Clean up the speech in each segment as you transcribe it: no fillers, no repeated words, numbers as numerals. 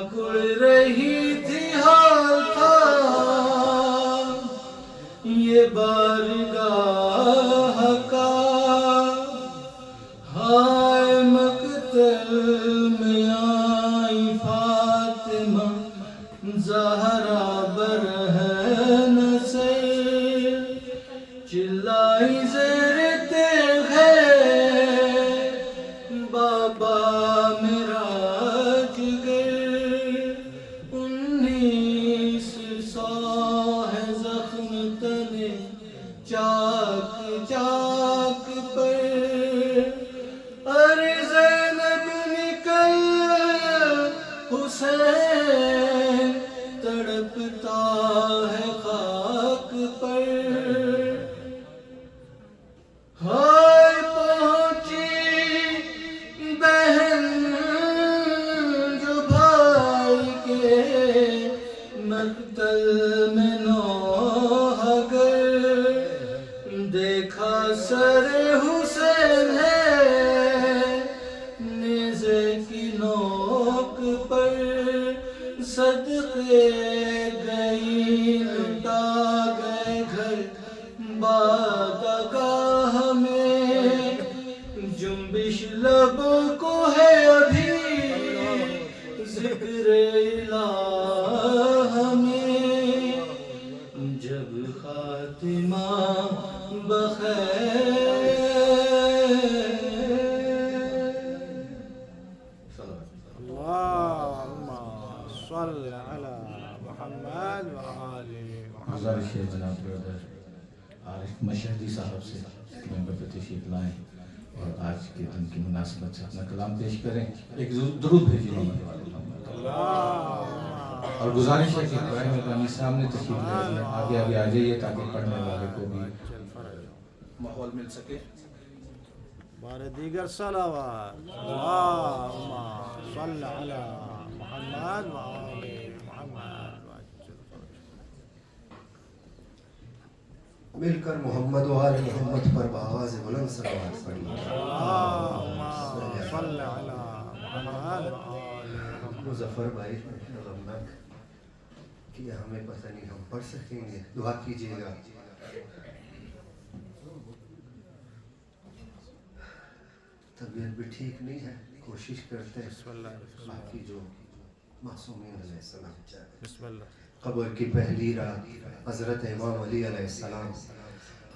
اکڑ رہی تھی حال تھا یہ بارگاہ کا، ہائے مقتل میں آئی فاطمہ زہرا برہن سے، چلائی زیر تیغ ہے بابا میرا جگر، 1900 ہے زخم تنے چاک چاک پر، ارے زینب نکل حسین تڑپتا ہے خاک پر، ہائے پہنچی بہن جو بھائی کے مقتل میں نوحگر، دیکھا سر حسین ہے نیزے کی نوک پر، صدقے گئی لٹا گئے گھر بادگاہ میں، جنبش لبوں کو ہے ابھی ذکر الہ میں، جب خاتمہ بخیر۔ اللهم صل على محمد وآل محمد۔ گزارش ہے جناب برادر عارف مشہدی صاحب سے ممبر پہ تشریف لائیں اور آج کے دن کی مناسبت سے اپنا کلام پیش کریں، ایک درود بھیجیں محمد والے اور گزارش ہے کہ قرآن مقامی سامنے تشریف لائیں، آگے آگے آ جائیے تاکہ پڑھنے والے کو بھی ماحول مل سکے۔ بار دیگر صلوات، اللهم صل على محمد وآل محمد۔ مل کر محمد و آل محمد پر بآواز بلند صلوات پڑھیے۔ اللهم صل على محمد وآل محمد۔ مظفر بھائی غمناک کیا، ہمیں پتہ نہیں ہم پڑھ سکیں گے، دعا کیجیے گا۔ طبیعت بھی ٹھیک نہیں ہے، کوشش کرتے ہیں باقی جو معصومین علیہ السلام چاہتے۔ بسم اللہ۔ قبر کی پہلی رات حضرت امام علی علیہ السلام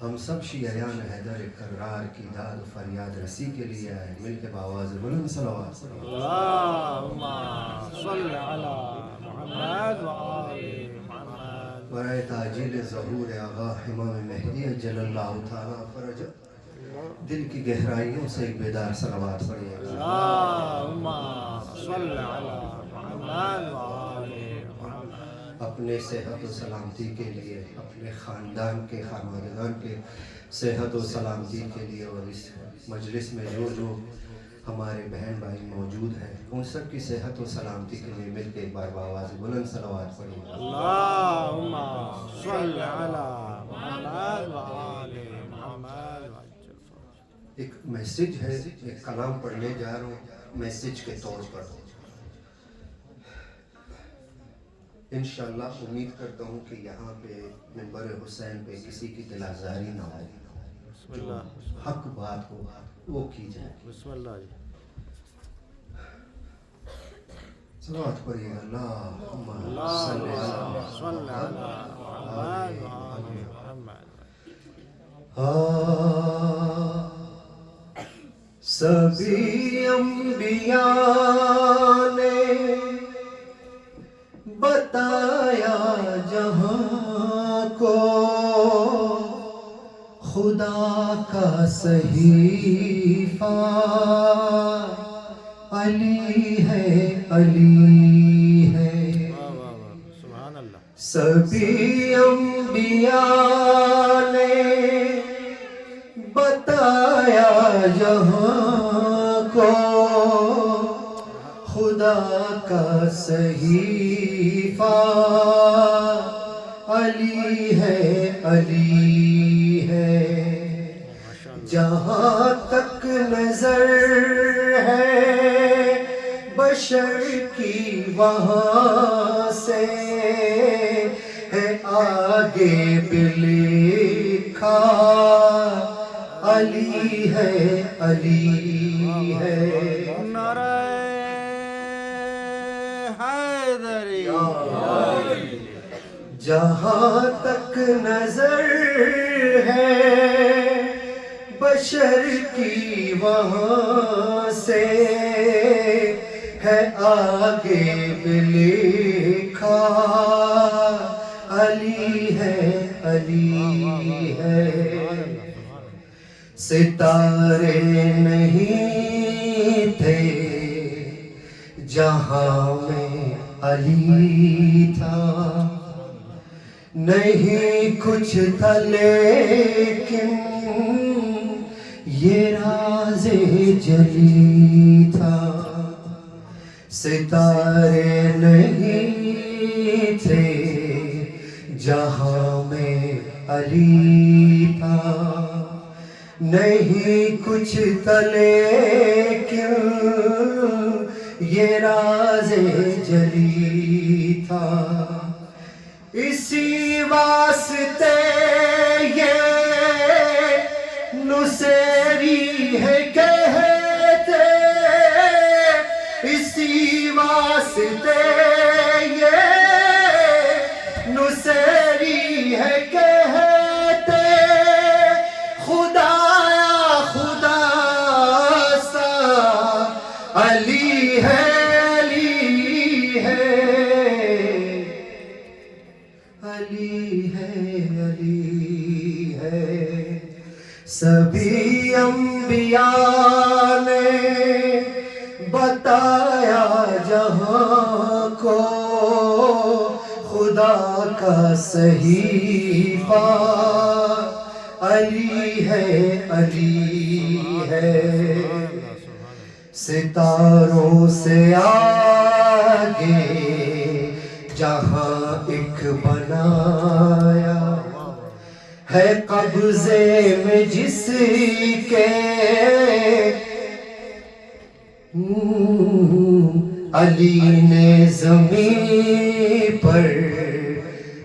ہم سب شیعیان حیدر کرار کی داد و فریاد رسی کے لیے آئے، مل کے بآواز بلند صلوات۔ اللهم صل على محمد وآل محمد۔ برائے تعجیل ظہور آغا امام مہدی اجل اللہ تعالیٰ فرج، دل کی گہرائیوں سے ایک بیدار صلوات پڑھیے۔ اللهم صل على محمد وآل محمد۔ اپنے صحت و سلامتی کے لیے، اپنے خاندان کے خاندان کے صحت و سلامتی کے لیے، اور اس مجلس میں جو جو ہمارے بہن بھائی موجود ہیں ان سب کی صحت و سلامتی کے لیے مل کے ایک بار بآواز بلند صلوات پڑھیے۔ اللهم صل على محمد وآل محمد۔ ایک میسج ہے، ایک کلام پڑھنے جا رہا ہوں میسج کے طور پر۔ انشاءاللہ امید کرتا ہوں کہ یہاں پہ منبر حسین پہ کسی کی دل آزاری نہ ہو، بسم اللہ۔ حق بات ہو وہ کی جائے۔ بسم اللہ جی۔ صلوات پڑھیے گا۔ اللہم اللهم صل على محمد وآل محمد۔ سبھی انبیاء نے بتایا جہاں کو خدا کا صحیفہ علی ہے، علی ہے۔ سبحان اللہ۔ سبھی انبیاء نے بتایا جہاں کو خدا کا صحیفہ علی ہے، علی ہے۔ جہاں تک نظر ہے بشر کی وہاں سے ہے آگے بھی لکھا علی ہے علی ہے نعرہ حیدری جہاں تک نظر ہے بشر کی وہاں سے ہے آگے بھی لکھا علی ہے علی ہے ستارے نہیں تھے جہاں میں علی تھا نہیں کچھ تھا لیکن یہ راز جلی تھا ستارے نہیں تھے جہاں میں علی تھا نہیں کچھ تھا لیکن یہ راز جلی تھا اسی واسطے یہ نصیری ہے کہتے اسی واسطے یہ نصیری ہے کہتے خدایا خدا سا علی ہے علی ہے سبھی انبیاء نے بتایا جہاں کو خدا کا صحیفہ علی ہے ستاروں سے آگے جہاں ایک بنایا ہے قبضے میں جس کے علی نے زمین پر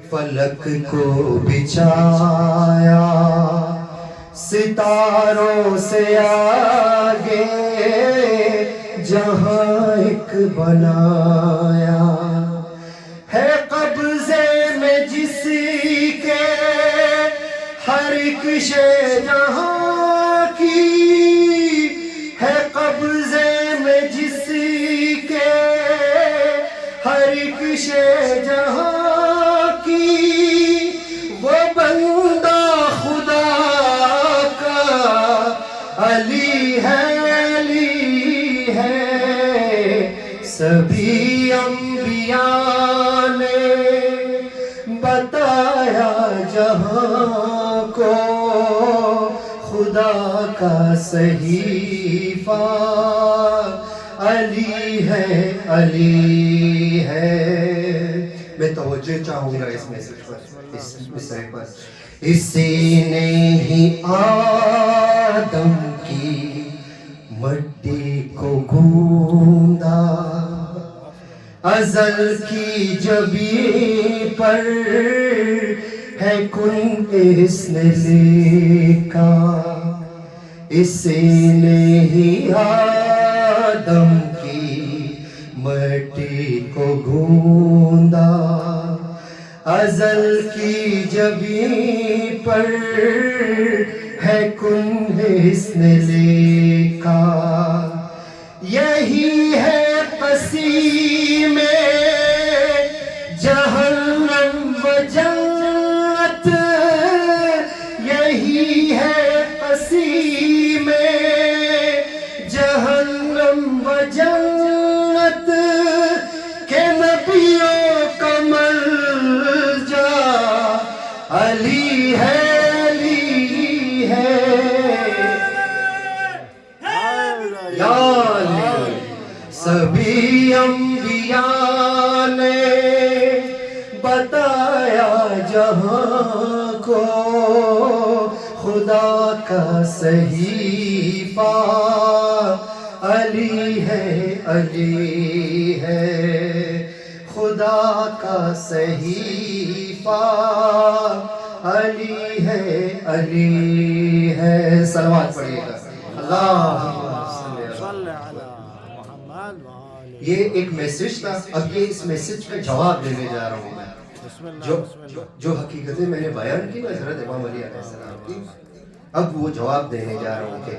فلک کو بچھایا ستاروں سے آگے جہاں ایک بنایا ہے قبضے میں جس کے ہر ایک شے جہاں کی ہے قبضے میں جس کے ہر ایک شے جہاں کی وہ بندہ خدا کا علی ہے سبھی انبیاء نے بتایا جہاں کو خدا کا صحیفہ علی ہے میں توجہ چاہوں گا اس میسج پر اس مصرے پر اسی نے ہی آدم کی مٹی کو گوندا ازل کی جبین پر ہے کن اس نے لکھا اسی نے ہی آدم کی مٹی کو گوندا ازل کی جبین پر ہے کن اس نے لکھا یہی ہے قسیم جہنم و جنت یہی ہے قسیم جہنم و جنت کہ نبیوں کا ملجا علی ہے سبھی انبیاء نے بتایا جہاں کو خدا کا صحیفہ علی ہے علی ہے خدا کا صحیفہ علی ہے صلوات پڑھیے گا اللہ صلی علی محمد وآلہ. یہ ایک میسج تھا. اب یہ اس میسج کا جواب دینے جا رہا ہوں میں. بسم اللہ. جو حقیقتیں میں نے بیان کی نا حضرت امام علی علیہ السلام کی, اب وہ جواب دینے جا رہا ہوں کہ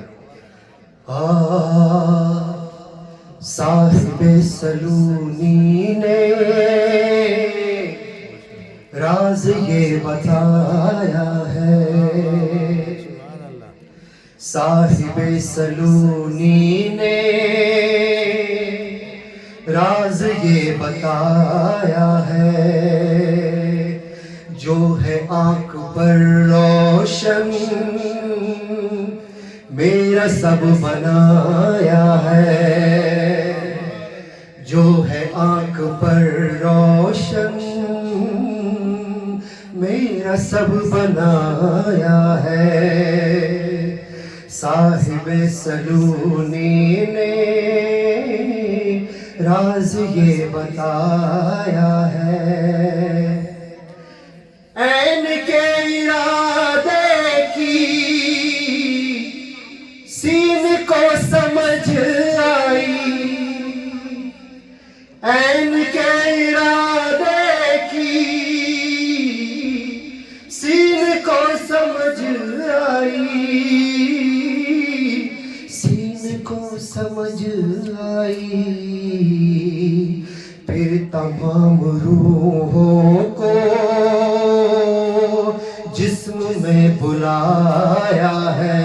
صاحب سلونی نے راز یہ بتایا ہے, صاحب سلونی نے راز یہ بتایا ہے, جو ہے آنکھ پر روشن میرا سب بنایا ہے, جو ہے آنکھ پر روشن میرا سب بنایا ہے, صاحب سلونی نے راز یہ بتایا ہے. عین کے ارادے کی سین کو سمجھ آئی, عین کے ارادے کی سین کو سمجھ آئی, سین کو سمجھ آئی, پھر تمام روحوں کو جسم میں بلایا ہے,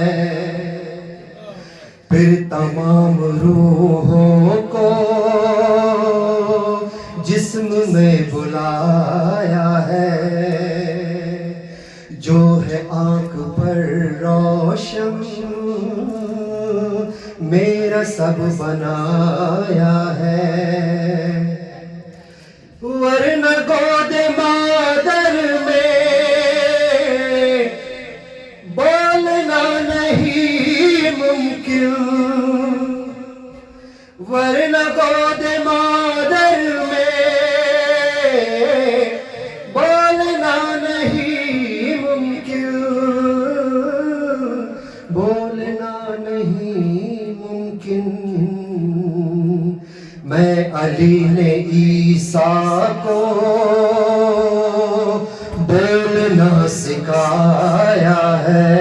پھر تمام روحوں کو جسم میں بلایا ہے, جو ہے آنکھ پر روشن میرا سب بنایا ہے, ورنہ گود مادر میں بولنا نہیں ممکن, ورنہ گود مادر میں بولنا نہیں ممکن, بولنا نہیں ممکن. میں علی نے عیسیٰ کو بولنا سکھایا ہے,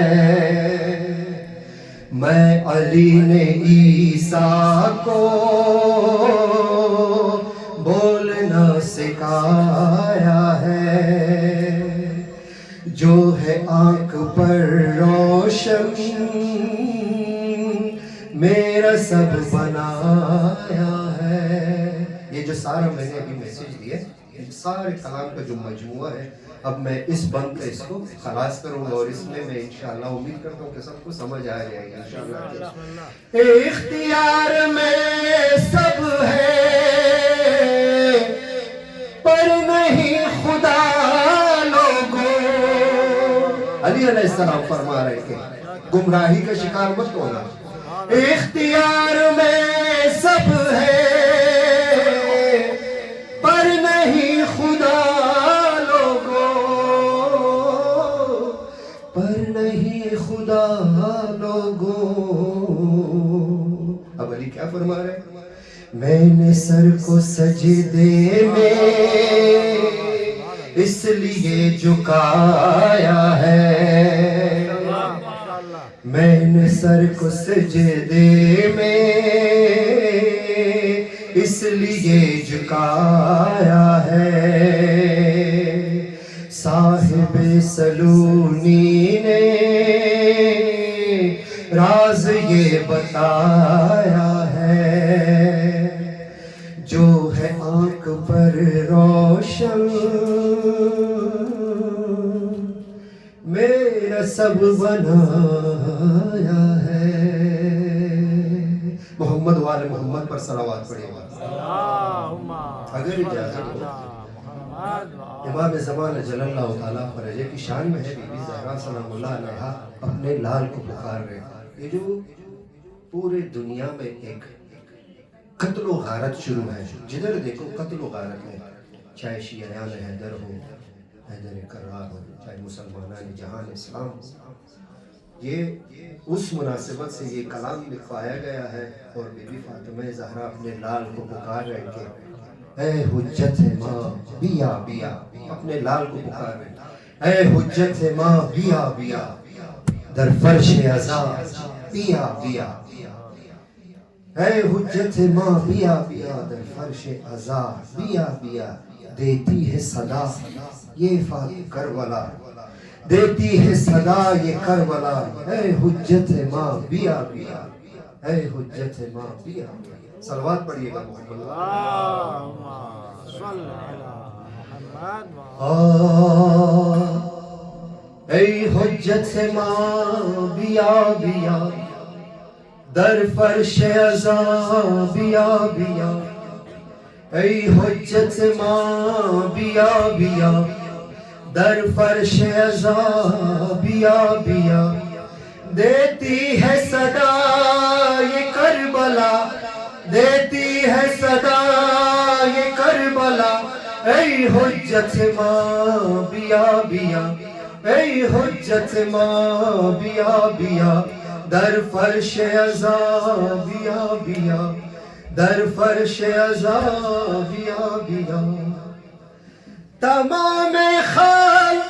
میں علی نے عیسیٰ کو بولنا سکھایا ہے, جو ہے آنکھ پر روشن میرا سب بنایا ہے. یہ جو سارا میں نے ابھی میسج دیا سارے کلام کا جو مجموعہ ہے, اب میں اس بند کا اس کو خلاص کروں گا, اور اس میں انشاءاللہ امید کرتا ہوں کہ سب کو سمجھ آ جائے گا انشاءاللہ. اختیار میں سب ہے پر نہیں خدا لوگوں, علی علیہ السلام فرما رہے کہ گمراہی کا شکار مت ہونا. اختیار میں سب ہے پر نہیں خدا لوگوں, پر نہیں خدا لوگوں. اب علی کیا فرما رہے ہیں, میں نے سر کو سجدے میں اس لیے جھکایا ہے, میں نے سر کو سجدے میں اس لیے جھکایا ہے, صاحب سلونی نے راز یہ بتایا ہے, جو ہے آنکھ پر روشن میرا سب بنایا ہے. محمد وآل محمد پر صلوات پڑھیں گا. اگر اجازت ہو امام زمان جل اللہ تعالیٰ فرجہ کی شان میں ہے بی بی زہرا سلام اللہ علیہا اپنے لال کو پکار رہے. یہ جو پورے دنیا میں ایک قتل و غارت شروع ہے. جدھر دیکھو قتل و غارت ہے، چاہے شیعیان حیدر ہو، حیدر کرار ہو، چاہے مسلمانان جہان اسلام ہو. یہ اس مناسبت سے یہ کلام لکھوایا گیا ہے. اور بی بی فاطمہ زہرا اپنے لال کو پکار رہے کہ اے حجت ماں بیا بیا، اپنے لال کو پکار رہے، اے حجت ماں بیا بیا در فرش عزا بیا بیا، اے حجت ماں بیا بیا در فرش عزا بیا بیا، دیتی ہے صدا یہ کربلا، دیتی ہے صدا یہ کربلا، اے حجت ماں بیا بیا، اے حجت ماں بیا بیا. صلوات پڑھیے گا محمد. اللهم صل على محمد اے حجت ماں بیا بیا در فرش عزا بیا بیا، اے حجت ماں بیا بیا در فرش عزا بیا بیا، دیتی ہے صدا یہ کربلا، دیتی ہے صدا یہ کربلا، اے حجت ماں بیا بیا، اے حجت ماں بیا بیا در فرش عزا بیا بیا، در فرش عزا بیا بیا. تمام خلق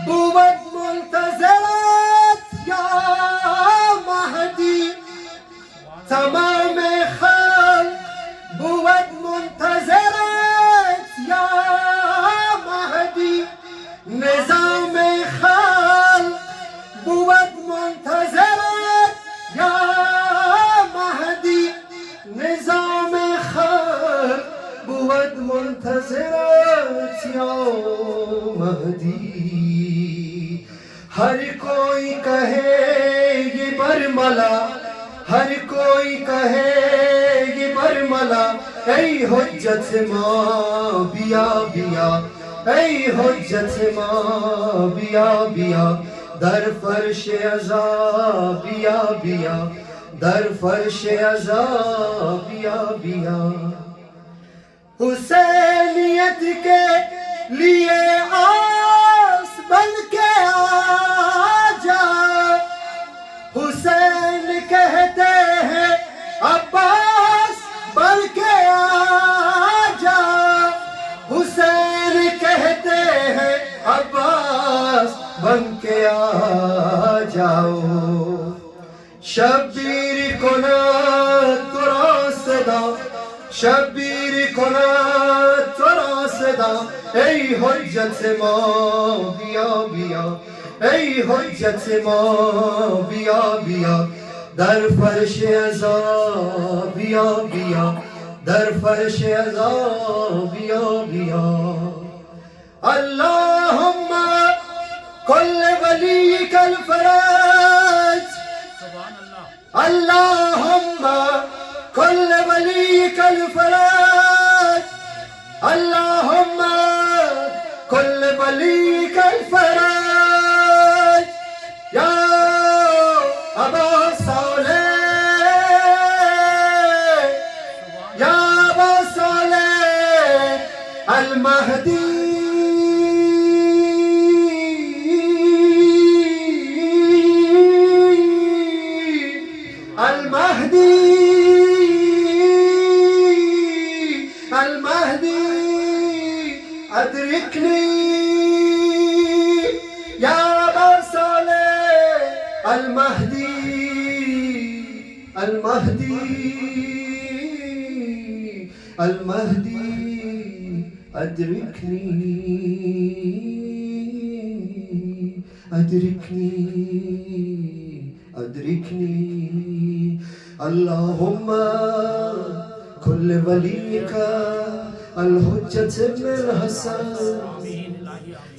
بود منتظرت یا مہدی، تمام خلق بود منتظرت یا مہدی، نظام خلق بود منتظرت یا مہدی، نظام خلق بود منتظرت یا مہدی. ہر کوئی کہے یہ برملا، ہر کوئی کہے یہ برملا، اے حجت ماں بیا بیا، اے حجت ماں بیا بیا در فرش عزا بیا بیا، در فرش عزا بیا بیا. حسینیت کے لیے آس بن کے آجا، حسین کہتے ہیں عباس بن کے آجا، حسین کہتے ہیں عباس بن کے آ جاؤ. شبیر کند تو را صدا، شبیر کند تو را صدا، ای حجت ماں بیا بیا، ای حجت ماں بیا بیا در فرش عزا بیا بیا، در فرش عزا بیا بیا. اللہم کل ولیک الفرج، اللہم کل ولیک الفرج، اللہم کل ولیک الفرج، یا ابا صالح، یا ابا صالح المہدی، المہدی، المہدی ادرکنی یا ابا صالح المہدی، المہدی، المہدی ادرکنی، ادرکنی، ادرکنی. اللہم کل ولیک الحجت ابن الحسن،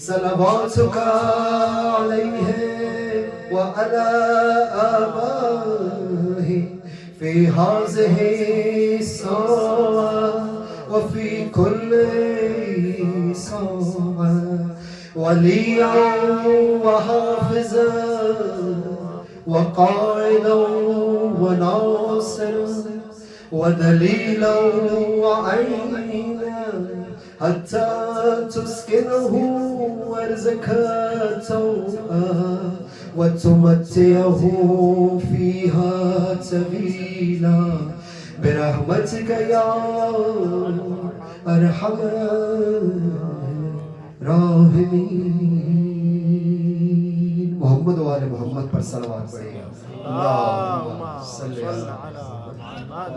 صلواتک علیہ وعلی آبائہ فی ہذہ الساعة وفی کل ساعة، ولیا وحافظا وقائدا وناصرا ودليلا وعينا حتى تسكنه وارزقها توءا وتمتعه فيها طويلا برحمتك يا أرحم الراحمين. محمد وآل محمد پر صلوات پڑھیے. اللهم صل على محمد.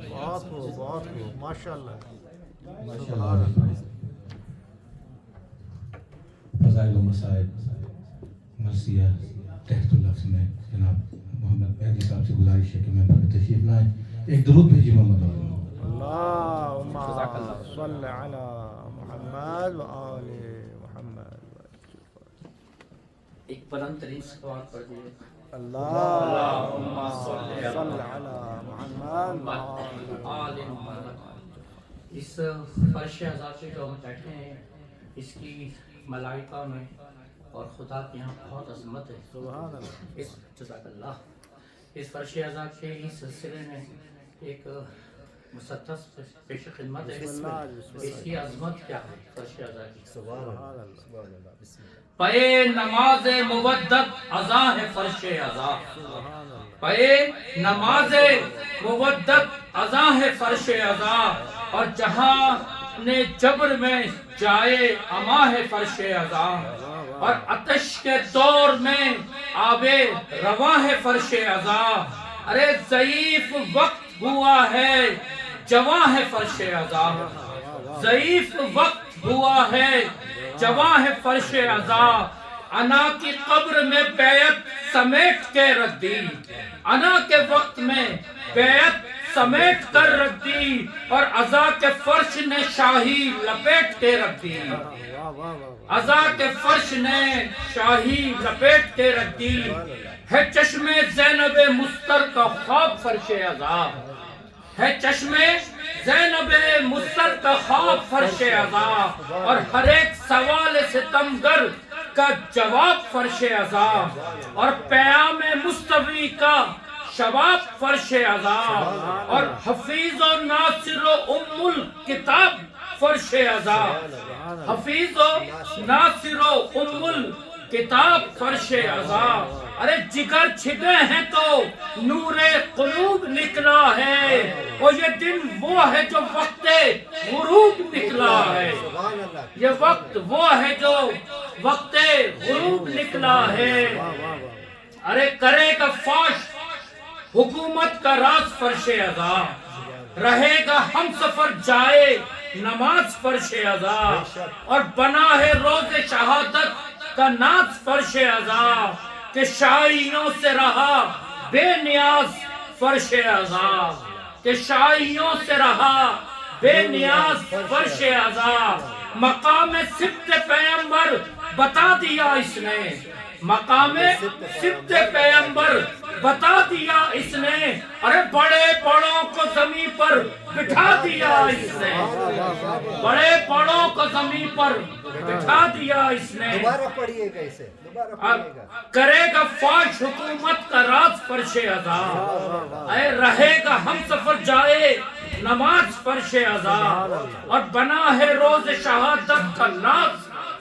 بہت خوب بہت خوب ماشاء اللہ. فضائل و مصائب مرثیہ تحت اللفظ میں جناب محمد مہدی صاحب سے گزارش ہے کہ میں پر تشریف لائیں. ایک درود بھیجیے محمد والے. اللهم صل على محمد وآل محمد. ایک بلند ترین صلوات پڑھ دیجیے. اللهم صل على محمد آل محمد. اس فرش اعزاز پہ جو ہم بیٹھے ہیں اس کی ملائکہ میں اور خدا کے یہاں بہت عظمت ہے. سبحان اللہ. اس جزاک اللہ. اس فرش اعزاز کے اس سلسلے میں ایک مسدس پیش خدمت ہے. اس کی عظمت کیا ہے فرش اعزاز کی؟ سبحان اللہ. پے نماز مودت عزا ہے فرش اعزا. پے نماز مودت عزا ہے فرش اعزا اور جہاں نے جبر میں جائے اما ہے فرش اعزا اور آتش کے دور میں آبے رواں ہے فرش اعزا. ارے ضعیف وقت ہوا ہے جواں ہے فرش اعزا. ضعیف وقت ہوا ہے جواں ہے فرش اعزا. انا کی قبر میں بیعت سمیٹ کے رکھ دی. انا کے وقت میں بیعت سمیٹ کر رکھ دی اور عزا کے فرش نے شاہی لپیٹ کے رکھ دی. عزا کے فرش نے شاہی لپیٹ کے رکھ دی. ہے چشم زینب مستر کا خواب فرش عزا. ہے چشم زینب مستر کا خواب فرش عزا اور ہر ایک سوال ستمگر کا جواب فرش عزا اور پیام مصطفی کا شباب فرش عزا اور حفیظ و ناصر و ام الکتاب فرش عزا. حفیظ و ناصر و ام الکتاب فرش عزا. ارے جگر چھگے ہیں تو نور قلوب نکلا ہے اور یہ دن وہ ہے جو وقت غروب نکلا ہے. یہ وقت وہ ہے جو وقت غروب نکلا ہے. ارے کرے گا فاش حکومت کا راز فرش عزا. رہے گا ہم سفر جائے نماز فرش عزا اور بنا ہے روز شہادت کا ناز فرش عزا کہ شاہیوں سے رہا بے نیاز فرش عزا. کہ شاہیوں سے رہا بے نیاز فرش عزا. مقام سبت پیغمبر بتا دیا اس نے. مقام سبت پیغمبر بتا دیا اس نے. ارے بڑے بڑوں کو زمین پر بٹھا دیا اس نے. بڑے بڑوں کو زمین پر بٹھا دیا اس نے. دوبارہ پڑھیے گا اسے. کرے گا فاش حکومت کا راز فرش عزا. اے رہے گا ہم سفر جائے نماز فرش عزا اور بنا ہے روز شہادت کا ناز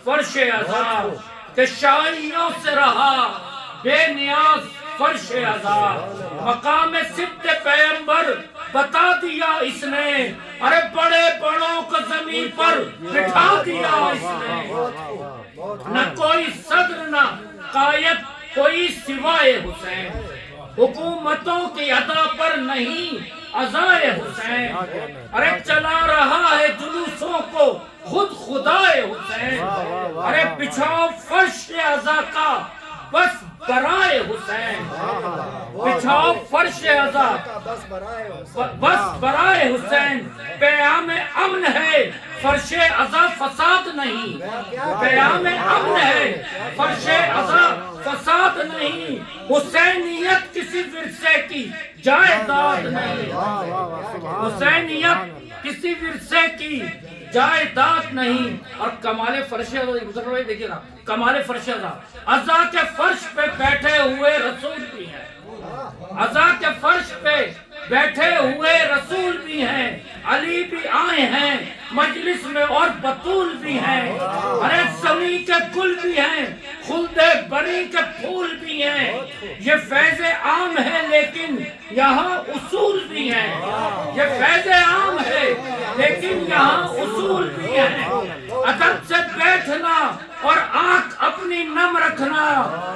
فرش عزا کہ شاہیوں سے رہا بے نیاز فرش عزا. مقام سبت پیغمبر بتا دیا اس نے. ارے بڑے بڑوں کو زمین پر بٹھا دیا اس نے. نہ کوئی صدر نہ قائد کوئی سوائے حسین. حکومتوں کی ادا پر نہیں عزائے حسین. ارے چلا رہا ہے جلوسوں کو خود خدائے حسین. ارے بچھاؤ فرش عزا کا بس برائے حسین. بچھاؤ فرش عزا بس برائے حسین. پیام امن ہے فرش عزا فساد نہیں. پیام امن ہے فرش عزا فساد نہیں. حسینیت کسی ورثے کی جائیداد نہیں. حسینیت کسی ورثے کی جائیداد نہیں. اور کمال فرش عزا دیکھیے نا. کمال فرش عزا کے فرش پہ بیٹھے ہوئے رسول بھی ہیں. عزا کے فرش پہ بیٹھے ہوئے رسول بھی ہیں، علی بھی آئے ہیں مجلس میں اور بطول بھی ہیں، ارے سمی کے گل بھی ہیں، خلد بری کے پھول بھی ہیں، یہ فیض عام ہے لیکن یہاں اصول بھی ہیں، یہ فیض عام ہے لیکن یہاں اصول بھی ہیں، ادب سے بیٹھنا اور آنکھ اپنی نم رکھنا،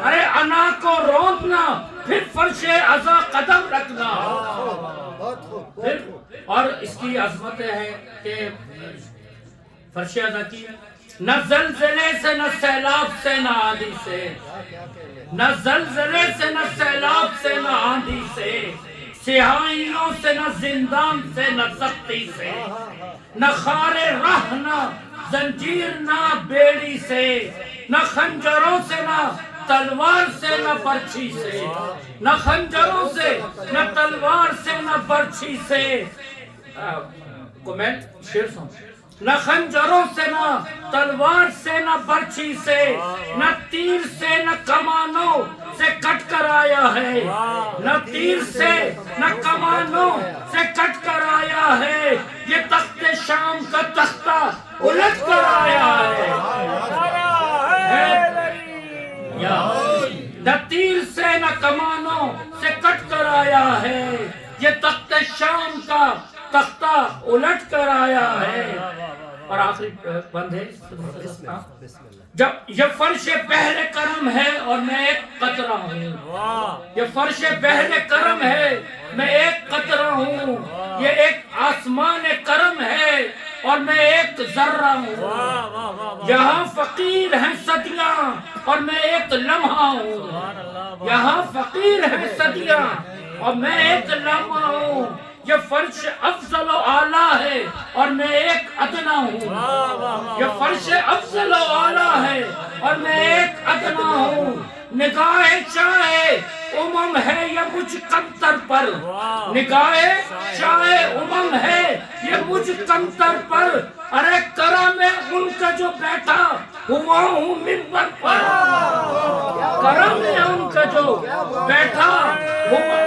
ارے انا کو روندنا پھر فرش عزا قدم رکھنا، پھر اور اس کی عظمت ہے کہ فرش عزا کی نہ زلزلے سے نہ سیلاب سے نہ آندھی سے، نہ زلزلے سے نہ سیلاب سے نہ آندھی سے، سیاہیوں سے نہ زندان سے نہ سختی سے، نہ خار راہ نہ زنجیر نہ بیڑی سے، نہ خنجروں سے نہ تلوار سے نہ برچھی سے، نہ خنجروں سے نہ تلوار سے نہ برچھی سے، کومنٹ شیر سن، نہ خنجروں سے نہ تلوار سے نہ برچھی سے، نہ تیر سے نہ کمانوں سے کٹ کر آیا ہے، نہ تیر سے نہ کمانوں سے کٹ کر آیا ہے، یہ تخت شام کا تختہ الٹ کر آیا ہے، نہ تیر سے نہ کمانوں سے کٹ کر آیا ہے، یہ تخت شام کا تختہ الٹ کر آیا ہے، اور آخری بند ہے جب یہ فرش بحر کرم ہے اور میں ایک قطرہ ہوں، یہ فرش بحر کرم ہے میں ایک قطرہ ہوں، یہ ایک آسمان کرم ہے اور میں ایک ذرہ ہوں، یہاں فقیر ہیں صدیاں اور میں ایک لمحہ ہوں، یہاں فقیر ہیں صدیاں اور میں ایک لمحہ ہوں، یہ فرش افضل و اعلیٰ ہے اور میں ایک ادنا ہوں، یہ فرش افضل و اعلیٰ ہے اور میں ایک ادنا ہوں، نگاہ چاہے امم ہے یہ مجھ کمتر پر، نگاہ چاہے امم ہے یہ مجھ کمتر پر، ارے کرم ہے ان کا جو بیٹھا ہوا ہوں منبر پر، کرم ہے ان کا جو بیٹھا ہوا،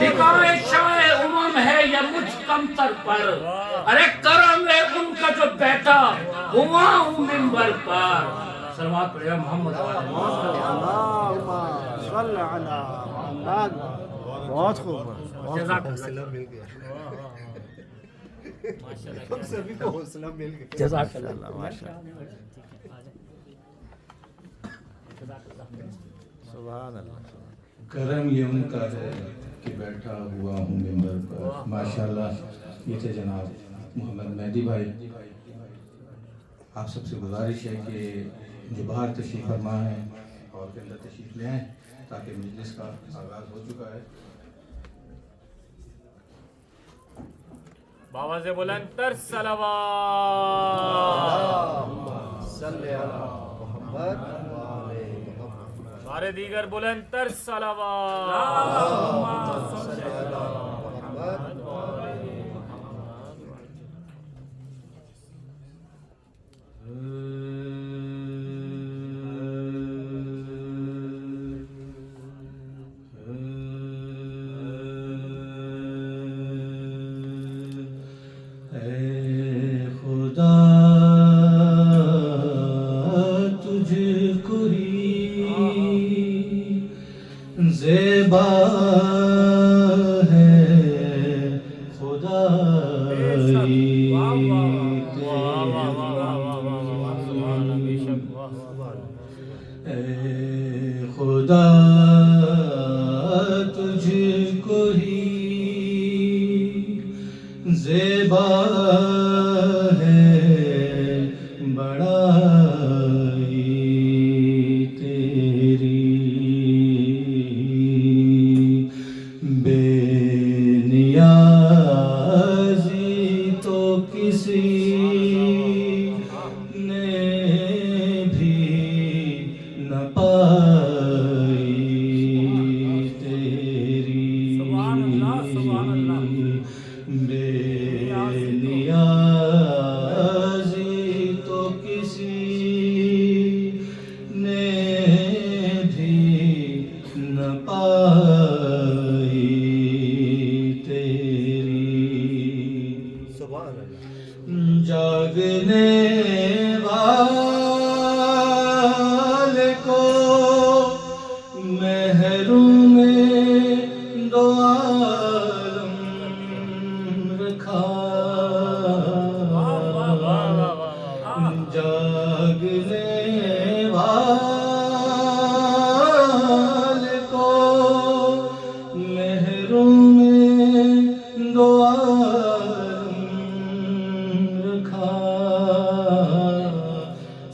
نگاہ شاہ امم ہے یا مجھ کمتر پر، ارے کرم ہے ان کا جو بیٹھا ہوا ہوں منبر پر، سلوات پڑھیا محمد اللہم صل علی محمد، بہت خوب، جزاک حوصلہ مل گیا، ہم سبھی کو حوصلہ مل گیا، جزاک اللہ، سبحان اللہ، کرم یہ ان کا ہے کہ بیٹھا ہوا ہوں ممبر پر، ماشاءاللہ۔ یہ تھے جناب محمد مہدی بھائی۔ آپ سب سے گزارش ہے کہ جو باہر تشریف فرما ہے اور کے اندر تشریف لے آئیں تاکہ مجلس کا آغاز ہو چکا ہے۔ باواز بلند تر صلوات، صلی علی محمد بارے دیگر بلند تر صلوات، صلی علی محمد زیبا ہے خدائی اے خدا تجھ کو ہی زیبا ہے بڑائی تیری، بے نیازی تو کسی نے بھی نہ پائی تیری، بے نیازی تو کسی نے بھی نہ پائی جاگنے والے کو محروم دو عالم رکھا، جاگنے والے کو محروم دو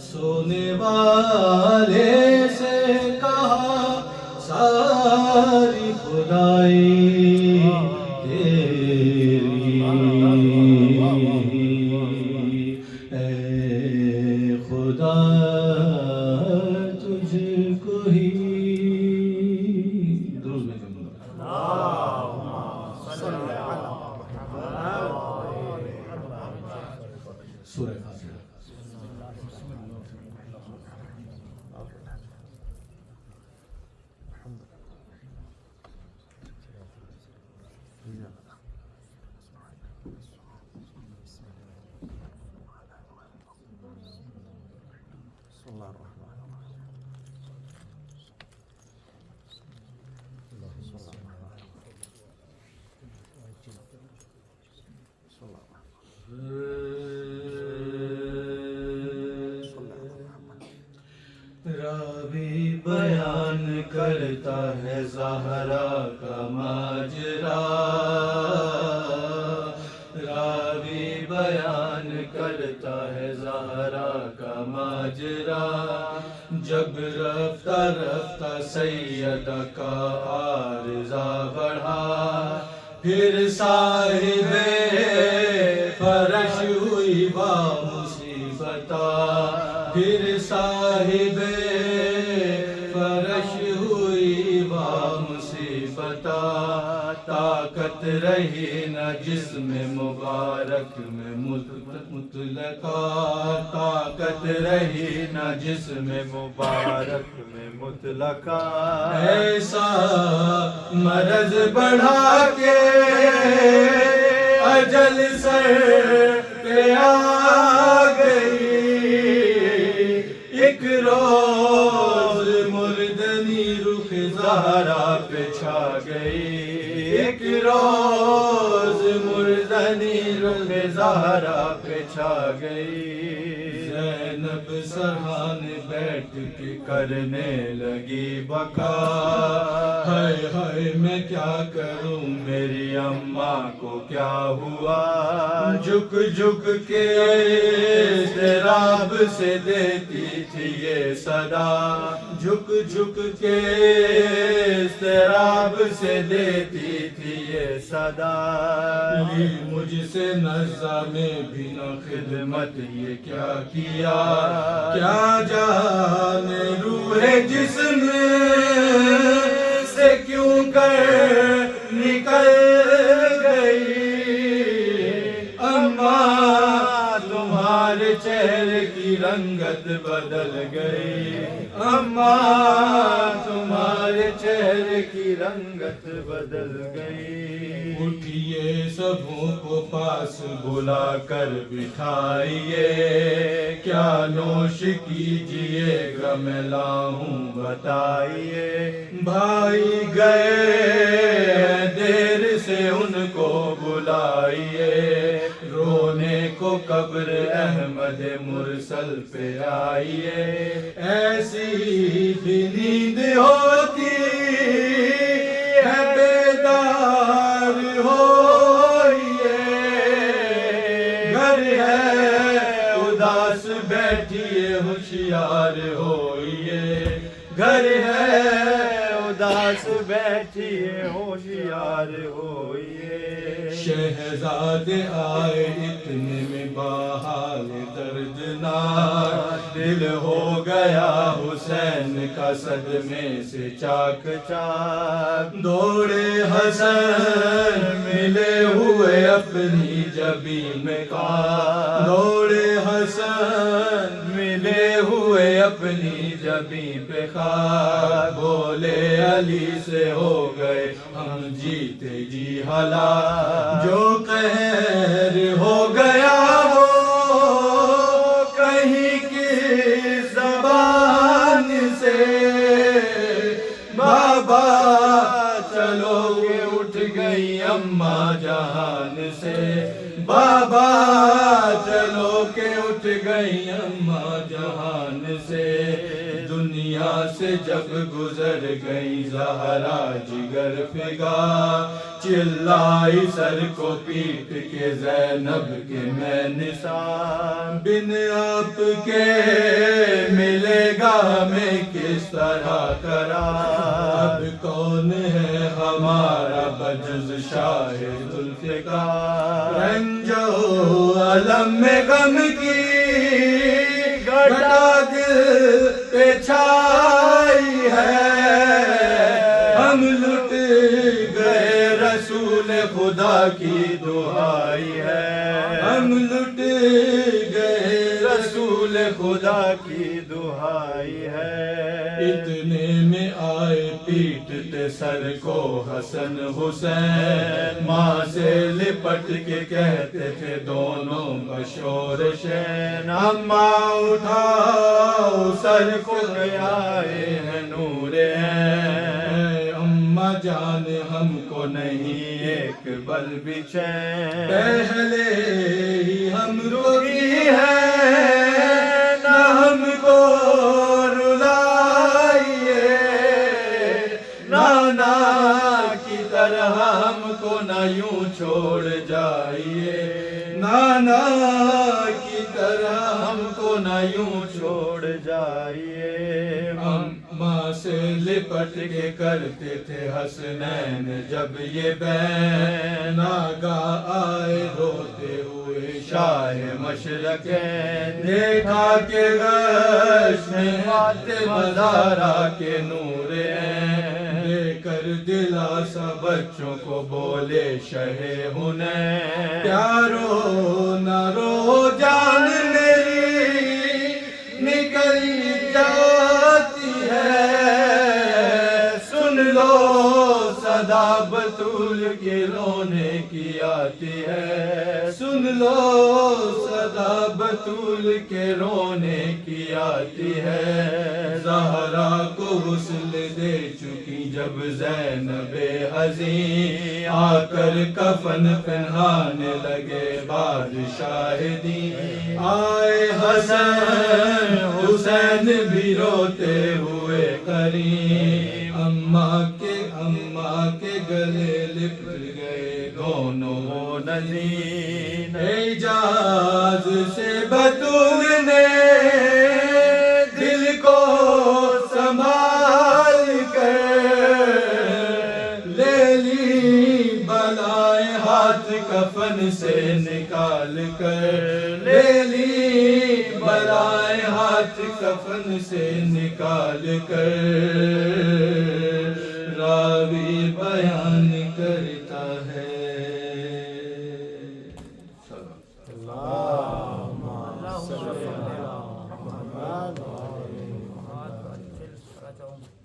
سونے والے سے کہا ساری خدائی تیری، اے خدا تجھ کو ہی درود میں سورہ فاتحہ۔ راوی بیان کرتا ہے زہرا کا ماجرا، راوی بیان کرتا ہے زہرا کا ماجرا، جب رفتہ رفتہ سیدہ کا عارضہ بڑھا، پھر صاحب فرش ہوئی با مصیبتا، پھر صاحب فرش ہوئی با مصیبتا، طاقت رہی نہ جسم مبارک میں مطلقا، طاقت رہی نہ جسم مبارک میں مطلقا، ایسا مرض بڑھا کے اجل سر پہ آ گئی، ایک روز مردنی رخ زہرا پہ چھا گئی، ایک روز مردنی رخ زہرا پہ چھا گئی، زینب سرحان بیٹھ کے کرنے لگی بکا، ہائے ہائے میں کیا کروں میری اماں کو کیا ہوا، جھک جھک کے اضطراب سے دیتی تھی یہ صدا، جھک جھک کے اضطراب سے دیتی تھی یہ صدا، لی مجھ سے نزا میں بھی نہ خدمت یہ کیا کیا، کیا جانے روح جسم سے کیوں کر نکل گئی، اماں تمہارے چہرے کی رنگت بدل گئی، اماں تمہارے چہرے کی رنگت بدل گئی، اٹھیے سبوں کو پاس بلا کر بٹھائیے، کیا نوش کیجئے گا میں لاؤں بتائیے، بھائی گئے دیر سے ان کو بلائیے، رونے کو قبر احمد مرسل پہ آئیے، ایسی بھی نیند ہوتی ہے بیدار ہوئیے، گھر ہے اداس بیٹھیے ہوشیار ہوئیے، گھر ہے اداس بیٹھیے ہوشیار ہوئیے، شہزادے آئے اتنے میں بحال دردناک، دل ہو گیا حسین کا صدمے سے چاک چاک، دوڑے حسن ملے ہوئے اپنی جبین میں کان، دوڑے حسن ملے ہوئے اپنی جبین پہ خاک، بولے علی سے ہو گئے ہم جیتے جی ہلاک، جو قہر ہو بابا چلو کہ اٹھ گئی اماں جہان سے، دنیا سے جب گزر گئی زہرا جگر فگا، چلائی سر کو پیٹ کے زینب کے میں نثار، بن آپ کے ملے گا ہمیں کس طرح قرار، اب کون ہے ہمارا بجز شاہ ذوالفقار، رنج و علم میں غم کی گھٹا دل پہ چھائی ہے، ہم لٹ گئے رسول خدا کی دعائی ہے، ہم لٹ گئے رسول خدا کی دعائی ہے، اتنے میں آئے پیٹتے سر کو حسن حسین، ماں سے لپٹ کے کہتے تھے دونوں بشور شین، اماں اٹھاؤ سر کو آئے ہیں نور عین، اماں جان ہم کو نہیں ایک بل بھی چین، پہلے ہی ہم روئی ہیں نہ ہم کو رلائیے، نانا کی طرح ہم کو نہ یوں چھوڑ جائیے، نانا کی طرح ہم کو نہ یوں چھوڑ جائیے، اماں سے لپٹ کے کرتے تھے حسنین جب یہ بین، آگاہ آئے روتے ہوئے شاہ مشرقین، دیکھا کہ غش میں فاطمہ زہرا کے نور عین، دے کر دلاسا بچوں کو بولے شہ حنین، پیارو نہ رو جان میری نکلی جاتی ہے، سن لو صدا بطول کے رونے کی آتی ہے، سن لو صدا بطول کے رونے کی آتی ہے، زہرا کو غسل دے چکی جب زینب حزین، آ کر کفن پہنانے لگے بادشاہ دین، آئے حسن حسین بھی روتے ہوئے قریب، اماں کے گلے لپٹ گئے دونوں نذیر، اعجاز سے بطول نے دل کو سنبھال کر لے لی بلائیں ہاتھ کفن سے نکال کر، لے لی بلائیں ہاتھ کفن سے نکال کر، راوی بیان کرتا ہے،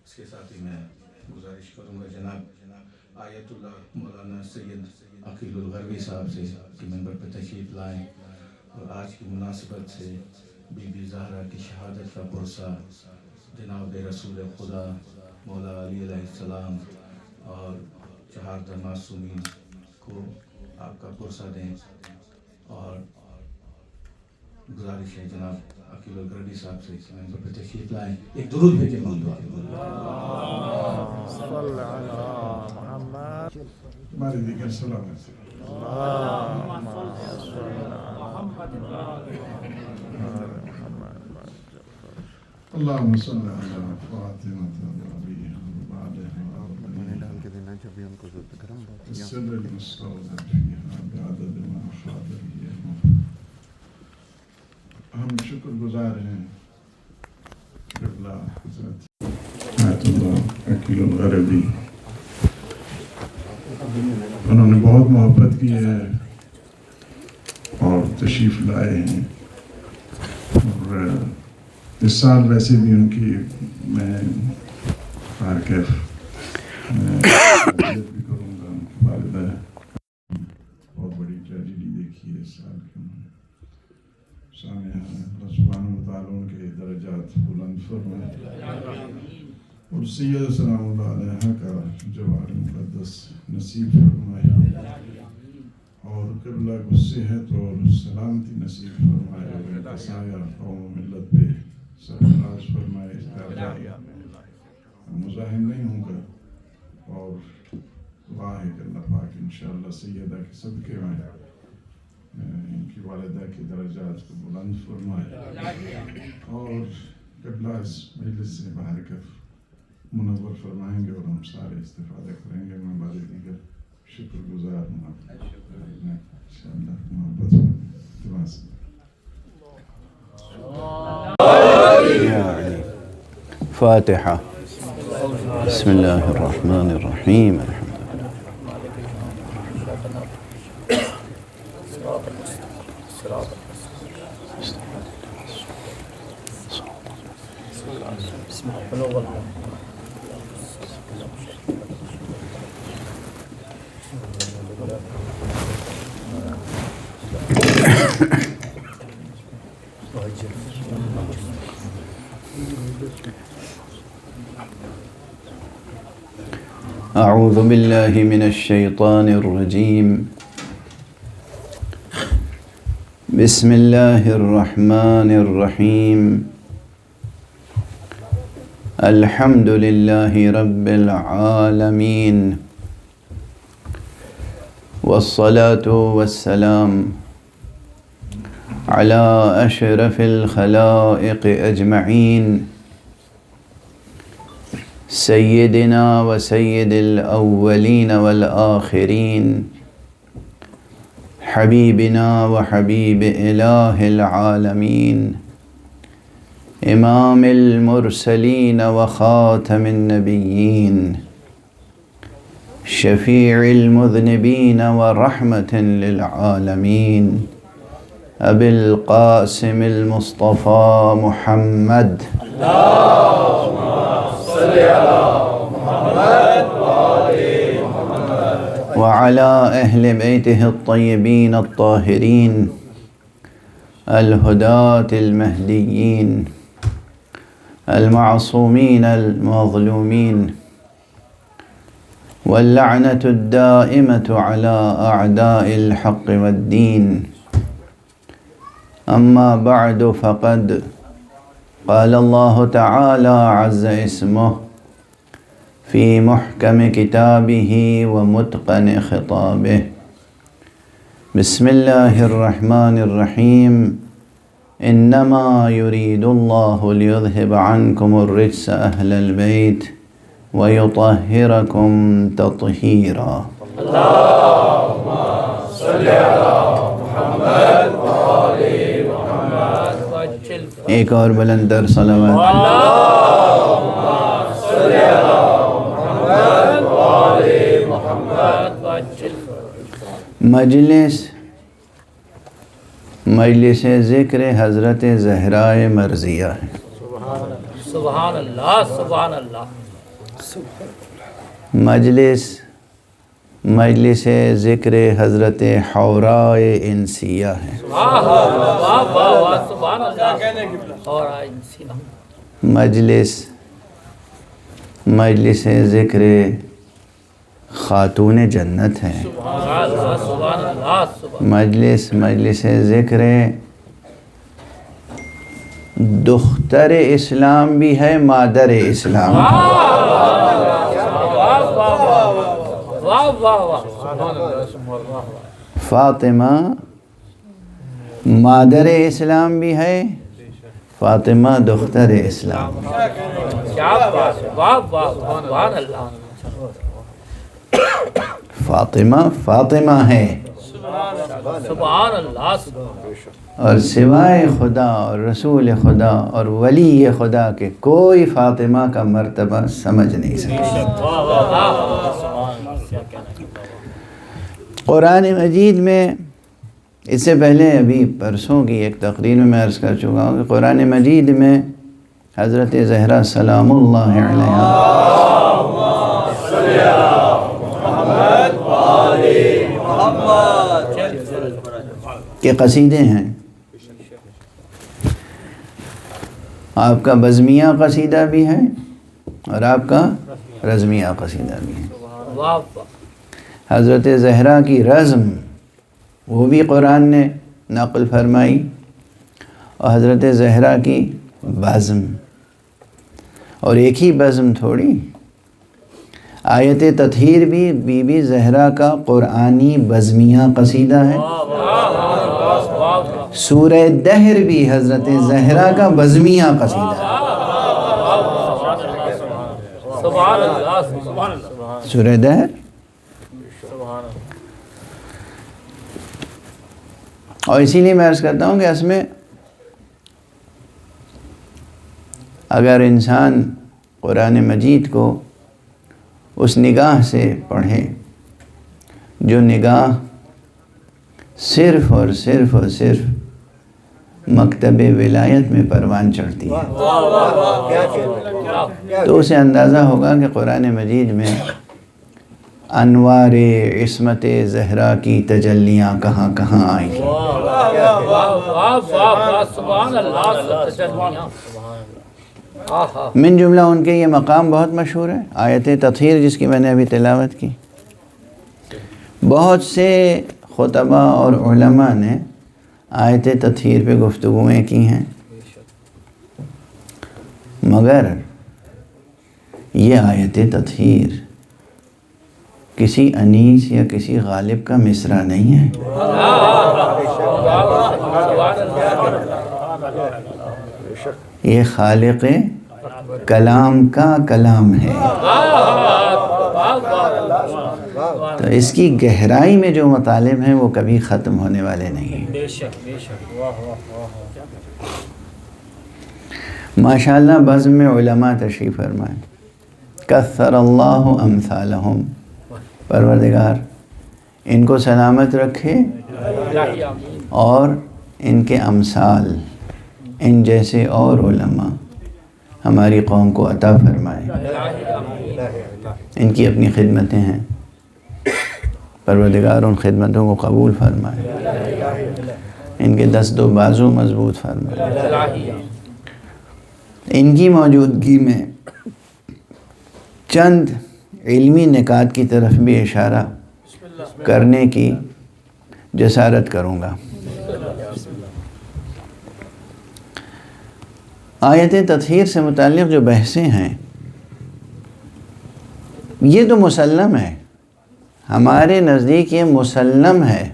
اس کے ساتھ ہی میں گزارش کروں گا جناب آیت اللہ مولانا سید عقیل الغربی صاحب سے کہ ممبر پہ تشریف لائیں اور آج کی مناسبت سے بی بی زہرا کی شہادت کا پرسہ جناب رسول خدا مولا علی علیہ السلام اور 4 معصومین کو آپ کا پرسہ دیں، اور گزارش ہے جناب عقیل الغربی صاحب سے کہ ممبر پہ تشریف لائیں، ایک درود بھیجیں مولا صلی علی محمد، ہمارے دیگر سلامت اللہم صلی علی فاطمہ السر المستودع فیہا بعدد ما خادر، ہم شکر گزار ہیں قبلہ حضرت آیت اللہ عقیل الغربی، انہوں نے بہت محبت کی ہے اور تشریف لائے ہیں، اور اس سال ویسے بھی ان کی میں خارکیف بھی کروں گا، ان کی والدہ بہت بڑی ٹریجڈی دیکھی ہے اس سال کی، انہوں نے سامنے اللہ سبحانہ وتعالیٰ ان کے درجات بلند فرمائے، اور سید سلام اللہ علیہ کا جوار مقدس نصیب فرمائے، اور اور قبلہ کو صحت اور سلامتی نصیب فرمائے اور ان کا سایہ قوم و ملت پہ سرفراز فرمائے. اس درجہ مزاحم نہیں ہوں گا اور دعا ہے کہ اللہ پاک انشاءاللہ سیدہ کے صدقے میں ان کی والدہ کے درجات کو بلند فرمائے اور قبلہ اس مجلس سے باہر کر منور فرمائیں گے اور ہم سارے استفادہ کریں گے. میں بارے دیگر شکر گزار ہوں آپ انشاءاللہ محبت دعا سے. فاتحة. بسم الله الرحمن الرحيم. أعوذ بالله من الشيطان الرجيم. بسم الله الرحمن الرحيم. الحمد لله رب العالمين والصلاة والسلام على أشرف الخلائق أجمعين سيدنا وسيد الأولين والآخرين حبيبنا وحبيب إله العالمين إمام المرسلين وخاتم النبيين شفيع المذنبين ورحمة للعالمين أبي القاسم المصطفى محمد وعلى أهل بيته الطيبين الطاهرين الهداة المهديين المعصومين المظلومين واللعنة الدائمة على أعداء الحق والدين. أما بعد فقد قال الله تعالى عز اسمه في محكم كتابه ومتقن خطابه. بسم الله الرحمن الرحيم. إنما يريد الله ليذهب عنكم الرجس أهل البيت ويطهركم تطهيرا. اللهم صل على محمد وآل محمد. ایک اور بلند تر صلوات. اللهم صل على محمد وآل محمد. مجلس ذکر حضرت زہرائے مرضیہ ہے. سبحان اللہ سبحان اللہ. مجلس ذکر حضرت حورائے انسیہ ہے. مجلس ذکر خاتون جنت ہے. مجلس ذکر دختر اسلام بھی ہے، مادر اسلام. فاطمہ مادر اسلام بھی ہے، فاطمہ دختر اسلام. فاطمہ ہے. اور سوائے خدا اور رسول خدا اور ولی خدا کے کوئی فاطمہ کا مرتبہ سمجھ نہیں سکتا. قرآن مجید میں اس سے پہلے ابھی پرسوں کی ایک تقریر میں عرض کر چکا ہوں کہ قرآن مجید میں حضرت زہرا سلام اللہ علیہا کے قصیدے ہیں. آپ کا بزمیہ قصیدہ بھی ہے اور آپ کا رزمیہ قصیدہ بھی ہے. حضرت زہرا کی رزم وہ بھی قرآن نے نقل فرمائی، اور حضرت زہرا کی بزم، اور ایک ہی بزم تھوڑی، آیت تطہیر بھی بی بی زہرا کا قرآنی بزمیہ قصیدہ ہے، سورہ دہر بھی حضرت زہرا کا بزمیہ قصیدہ ہے، سبحان اللہ سبحان اللہ سورہ دہر۔ اور اسی لیے میں عرض کرتا ہوں کہ اس میں اگر انسان قرآن مجید کو اس نگاہ سے پڑھے جو نگاہ صرف اور صرف اور صرف مکتب ولایت میں پروان چڑھتی ہے، تو اسے اندازہ ہوگا کہ قرآن مجید میں انوار عصمت زہرا کی تجلیاں کہاں کہاں آئی ہیں۔ سبحان اللہ من جملہ ان کے یہ مقام بہت مشہور ہے، آیت تطہیر جس کی میں نے ابھی تلاوت کی۔ بہت سے خطبہ اور علماء نے آیت تطہیر پہ گفتگویں کی ہیں، مگر یہ آیت تطہیر کسی انیس یا کسی غالب کا مصرع نہیں ہے، یہ خالق کلام کا کلام ہے۔ تو اس کی گہرائی میں جو مطالب ہیں وہ کبھی ختم ہونے والے نہیں ہیں۔ ماشاءاللہ بزم میں علماء تشریف فرمائیں، کثر اللہ امثالہم، پروردگار ان کو سلامت رکھے اور ان کے امثال، ان جیسے اور علماء ہماری قوم کو عطا فرمائے۔ ان کی اپنی خدمتیں ہیں، پروردگار ان خدمتوں کو قبول فرمائے، ان کے دست و بازو مضبوط فرمائے۔ ان کی موجودگی میں چند علمی نکات کی طرف بھی اشارہ کرنے کی جسارت کروں گا۔ آیت تطہیر سے متعلق جو بحثیں ہیں یہ تو مسلم ہے، ہمارے نزدیک یہ مسلم ہے،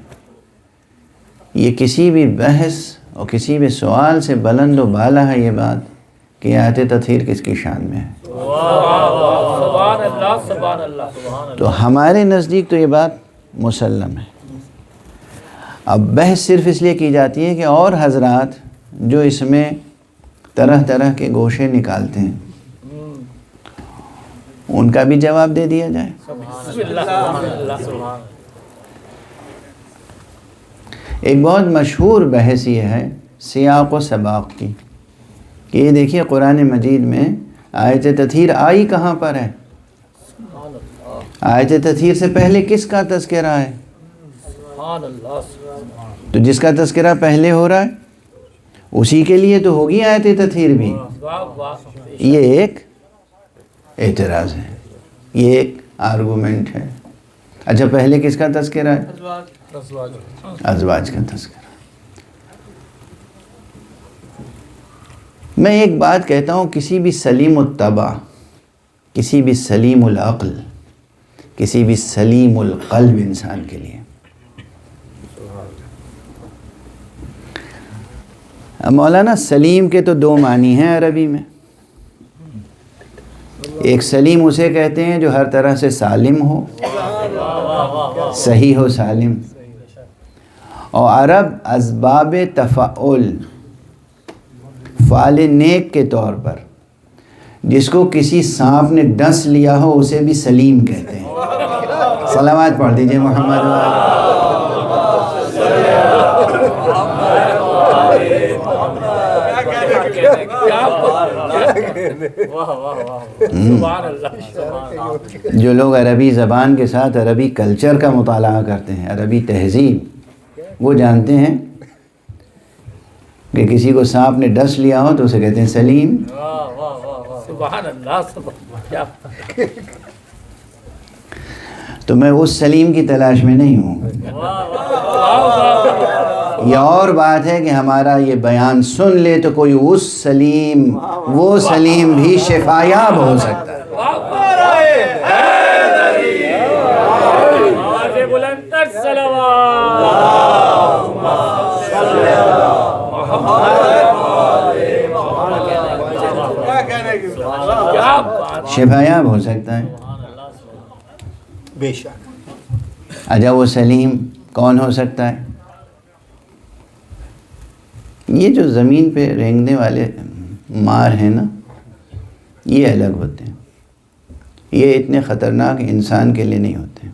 یہ کسی بھی بحث اور کسی بھی سوال سے بلند و بالا ہے یہ بات کہ آیت تطہیر کس کی شان میں ہے۔ سبحان اللہ سبحان اللہ۔ تو ہمارے نزدیک تو یہ بات مسلم ہے۔ اب بحث صرف اس لیے کی جاتی ہے کہ اور حضرات جو اس میں طرح طرح کے گوشے نکالتے ہیں ان کا بھی جواب دے دیا جائے۔ ایک بہت مشہور بحث یہ ہے سیاق و سباق کی، کہ یہ دیکھیے قرآن مجید میں آیت تطہیر آئی کہاں پر ہے، آیت تطہیر سے پہلے کس کا تذکرہ ہے، تو جس کا تذکرہ پہلے ہو رہا ہے اسی کے لیے تو ہوگی آیت تطہیر بھی۔ یہ ایک اعتراض ہے، یہ ایک آرگومنٹ ہے۔ اچھا پہلے کس کا تذکرہ ہے؟ ازواج کا تذکرہ۔ میں ایک بات کہتا ہوں، کسی بھی سلیم الطبع، کسی بھی سلیم العقل، کسی بھی سلیم القلب انسان کے لیے مولانا سلیم کے تو دو معنی ہیں عربی میں۔ ایک سلیم اسے کہتے ہیں جو ہر طرح سے سالم ہو، صحیح ہو، سالم، اور عرب اسباب تفعل، فعل نیک کے طور پر جس کو کسی سانپ نے ڈس لیا ہو اسے بھی سلیم کہتے ہیں۔ صلوات پڑھ دیجئے محمد۔ جو لوگ عربی زبان کے ساتھ عربی کلچر کا مطالعہ کرتے ہیں، عربی تہذیب، وہ جانتے ہیں کہ کسی کو سانپ نے ڈس لیا ہو تو اسے کہتے ہیں سلیم۔ تو میں اس سلیم کی تلاش میں نہیں ہوں. یہ اور بات ہے کہ ہمارا یہ بیان سن لے تو کوئی اس سلیم، وہ سلیم بھی شفایاب ہو سکتا ہے. آواز بلند تر صلوات. شفایاب ہو سکتا ہے. بے شک. اچھا وہ سلیم کون ہو سکتا ہے؟ یہ جو زمین پہ رینگنے والے مار ہیں نا، یہ الگ ہوتے ہیں. یہ اتنے خطرناک انسان کے لیے نہیں ہوتے.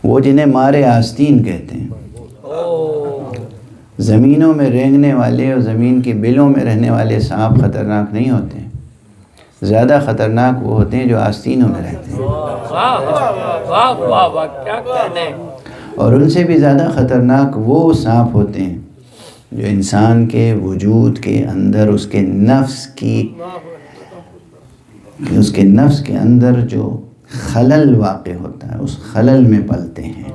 وہ جنہیں مارے آستین کہتے ہیں. زمینوں میں رینگنے والے اور زمین کی بلوں میں رہنے والے سانپ خطرناک نہیں ہوتے ہیں. زیادہ خطرناک وہ ہوتے ہیں جو آستینوں میں رہتے ہیں. اور ان سے بھی زیادہ خطرناک وہ سانپ ہوتے ہیں جو انسان کے وجود کے اندر اس کے نفس کے اندر جو خلل واقع ہوتا ہے اس خلل میں پلتے ہیں.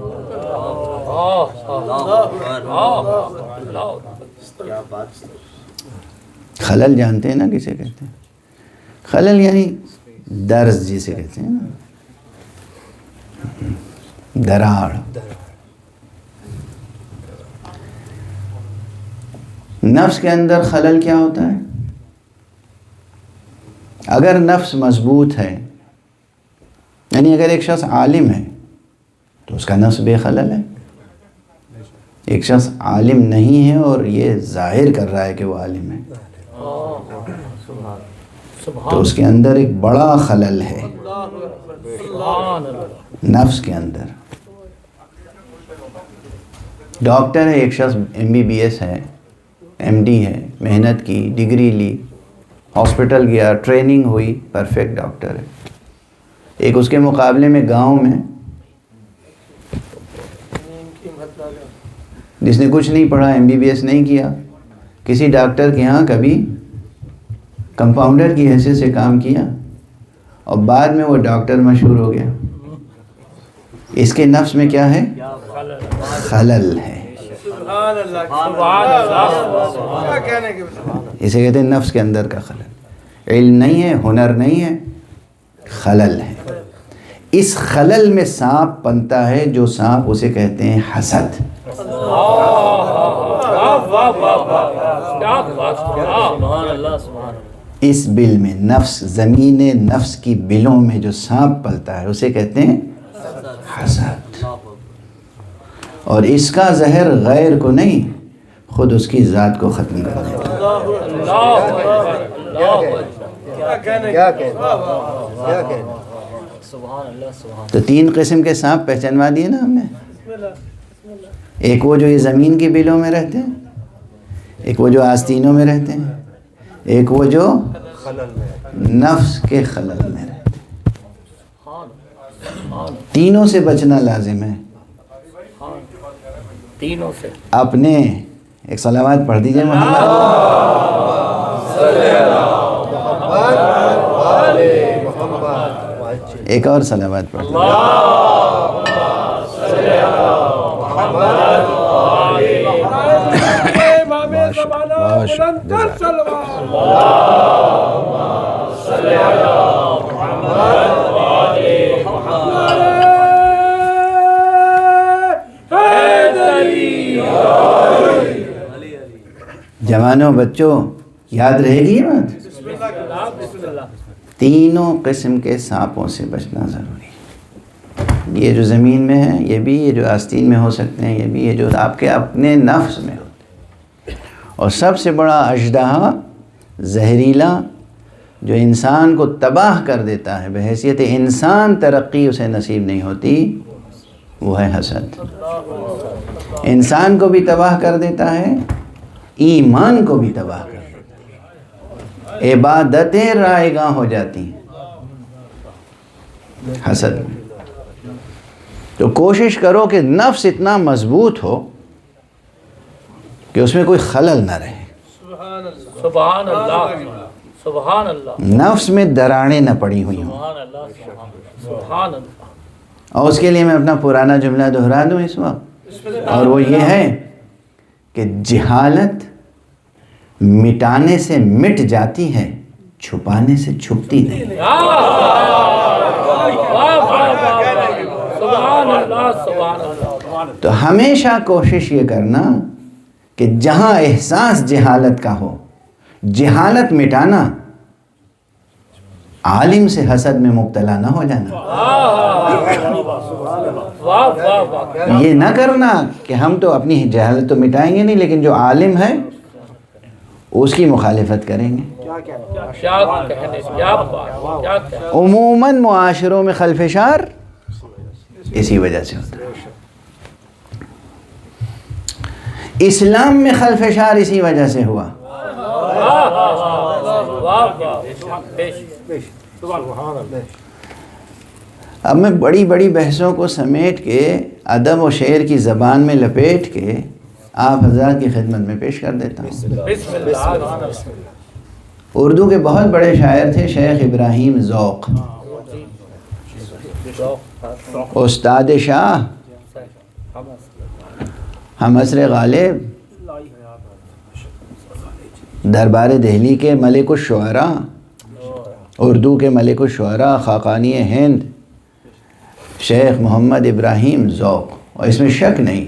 خلل جانتے ہیں نا کسے کہتے ہیں؟ خلل یعنی درز جسے کہتے ہیں نا، دراڑ. نفس کے اندر خلل کیا ہوتا ہے؟ اگر نفس مضبوط ہے، یعنی اگر ایک شخص عالم ہے تو اس کا نفس بے خلل ہے. ایک شخص عالم نہیں ہے اور یہ ظاہر کر رہا ہے کہ وہ عالم ہے تو اس کے اندر ایک بڑا خلل ہے نفس کے اندر. ڈاکٹر ہے ایک شخص، MBBS ہے، MD ہے، محنت کی، ڈگری لی، ہاسپٹل گیا، ٹریننگ ہوئی، پرفیکٹ ڈاکٹر ہے. ایک اس کے مقابلے میں گاؤں میں جس نے کچھ نہیں پڑھا، MBBS نہیں کیا، کسی ڈاکٹر کے ہاں کبھی کمپاؤنڈر کی حیثیت سے کام کیا اور بعد میں وہ ڈاکٹر مشہور ہو گیا. اس کے نفس میں کیا ہے؟ خلل ہے. اسے کہتے ہیں نفس کے اندر کا خلل. علم نہیں ہے، ہنر نہیں ہے، خلل ہے. اس خلل میں سانپ پنتا ہے، جو سانپ اسے کہتے ہیں حسد. اس بل میں نفس، زمین نفس کی بلوں میں جو سانپ پلتا ہے اسے کہتے ہیں حسد. اور اس کا زہر غیر کو نہیں، خود اس کی ذات کو ختم کر دیتا ہے. تو 3 قسم کے سانپ پہچانوا دیے نا ہم نے. ایک وہ جو یہ زمین کی بلوں میں رہتے ہیں، ایک وہ جو آستینوں میں رہتے ہیں، ایک وہ جو نفس کے خلل میں رہتے ہیں. تینوں سے بچنا لازم ہے. تینوں سے اپنے ایک صلوات پڑھ دیجئے محمد. ایک اور صلوات پڑھ دیجئے. جوانوں، بچوں، یاد رہے گی یہ بات؟ تینوں قسم کے سانپوں سے بچنا ضروری ہے. یہ جو زمین میں ہے، یہ بھی، یہ جو آستین میں ہو سکتے ہیں، یہ بھی، یہ جو آپ کے اپنے نفس میں ہوتے ہیں. اور سب سے بڑا اژدہا زہریلا جو انسان کو تباہ کر دیتا ہے، بحیثیت انسان ترقی اسے نصیب نہیں ہوتی، وہ ہے حسد. انسان کو بھی تباہ کر دیتا ہے، ایمان کو بھی تباہ کر دیتا ہے، عبادتیں رائگاں ہو جاتی ہیں حسد میں. تو کوشش کرو کہ نفس اتنا مضبوط ہو کہ اس میں کوئی خلل نہ رہے. سبحان اللہ، سبحان اللہ، نفس میں دراڑیں نہ پڑی ہوئی ہوں. سبحان اللہ. اور اس کے لیے میں اپنا پرانا جملہ دہرا دوں اس وقت، اور وہ یہ ہے کہ جہالت مٹانے سے مٹ جاتی ہے، چھپانے سے چھپتی نہیں۔ تو ہمیشہ کوشش یہ کرنا کہ جہاں احساس جہالت کا ہو، جہالت مٹانا، عالم سے حسد میں مبتلا نہ ہو جانا۔ یہ نہ کرنا کہ ہم تو اپنی جہالت تو مٹائیں گے نہیں، لیکن جو عالم ہے اس کی مخالفت کریں گے۔ عموماً معاشروں میں خلفشار اسی وجہ سے ہوتا ہے، اسلام میں خلفشار اسی وجہ سے ہوا۔ اب میں بڑی بڑی بحثوں کو سمیٹ کے ادب و شعر کی زبان میں لپیٹ کے آپ حضرات کی خدمت میں پیش کر دیتا ہوں۔ اردو کے بہت بڑے شاعر تھے شیخ ابراہیم ذوق، استاد شاہ، ہم عصر غالب، دربار دہلی کے ملک الشعراء، اردو کے ملک الشعراء، خاقانی ہند، شیخ محمد ابراہیم ذوق۔ اور اس میں شک نہیں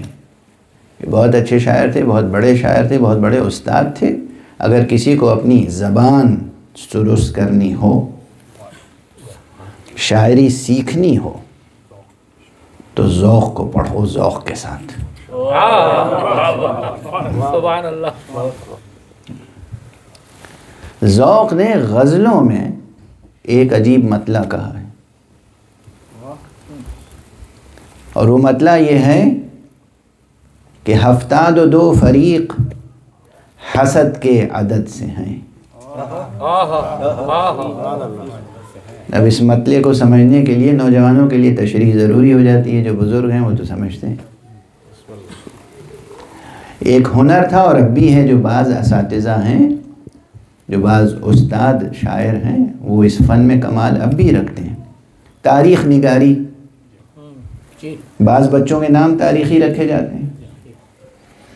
کہ بہت اچھے شاعر تھے، بہت بڑے شاعر تھے، بہت بڑے استاد تھے۔ اگر کسی کو اپنی زبان درست کرنی ہو، شاعری سیکھنی ہو، تو ذوق کو پڑھو، ذوق کے ساتھ۔ سبحان اللہ۔ ذوق نے غزلوں میں ایک عجیب مطلع کہا ہے، اور وہ مطلع یہ ہے کہ ہفتاد و دو فریق حسد کے عدد سے ہیں۔ اب اس مطلع کو سمجھنے کے لیے نوجوانوں کے لیے تشریح ضروری ہو جاتی ہے، جو بزرگ ہیں وہ تو سمجھتے ہیں۔ ایک ہنر تھا اور اب بھی ہے، جو بعض اساتذہ ہیں، جو بعض استاد شاعر ہیں، وہ اس فن میں کمال اب بھی رکھتے ہیں۔ تاریخ نگاری، بعض بچوں کے نام تاریخی رکھے جاتے ہیں۔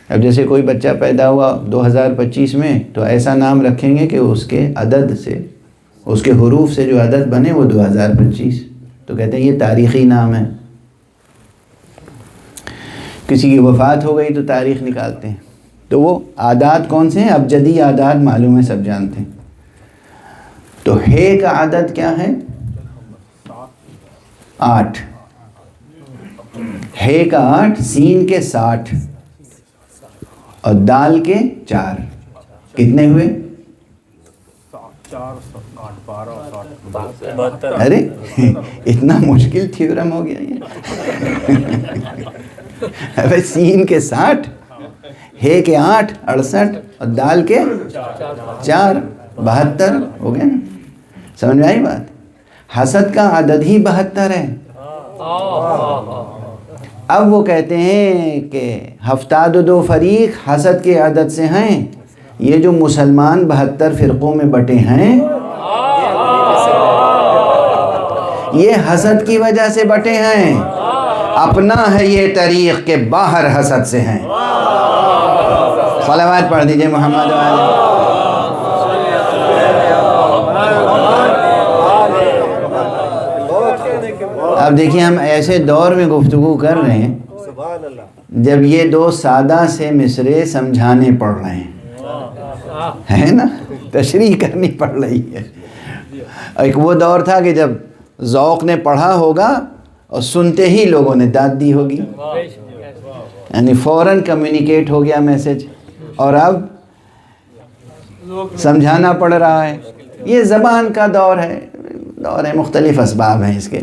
اب جیسے کوئی بچہ پیدا ہوا 2025 میں، تو ایسا نام رکھیں گے کہ اس کے عدد سے، اس کے حروف سے جو عدد بنے وہ 2025، تو کہتے ہیں یہ تاریخی نام ہے۔ کسی کی وفات ہو گئی تو تاریخ نکالتے ہیں۔ تو وہ اعداد کون سے ہیں؟ ابجدی اعداد معلوم ہے، سب جانتے ہیں۔ تو ہے کا عدد کیا ہے؟ 8۔ ہے کا 8، سین کے 60 اور دال کے 4، کتنے ہوئے؟ ارے اتنا مشکل تھیورم ہو گیا یہ۔ ابے سین کے 60، ہے کے 8 68 اور دال کے 4 72 ہو گئے نا؟ سمجھ میں آئی بات؟ حسد کا عدد ہی 72 ہے۔ اب وہ کہتے ہیں کہ ہفتاد و دو فریق حسد کے عدد سے ہیں۔ یہ جو مسلمان 72 فرقوں میں بٹے ہیں، یہ حسد کی وجہ سے بٹے ہیں۔ اپنا ہے یہ طریق کہ باہر حسد سے ہیں۔ صلوات پڑھ دیجئے محمد علیہ۔ اب دیکھیں ہم ایسے دور میں گفتگو کر رہے ہیں جب یہ دو سادہ سے مصرے سمجھانے پڑ رہے ہیں، ہے نا؟ تشریح کرنی پڑ رہی ہے۔ ایک وہ دور تھا کہ جب ذوق نے پڑھا ہوگا اور سنتے ہی لوگوں نے داد دی ہوگی، یعنی فوراً کمیونیکیٹ ہو گیا میسج، اور اب سمجھانا پڑ رہا ہے۔ یہ زبان کا دور ہے، مختلف اسباب ہیں اس کے۔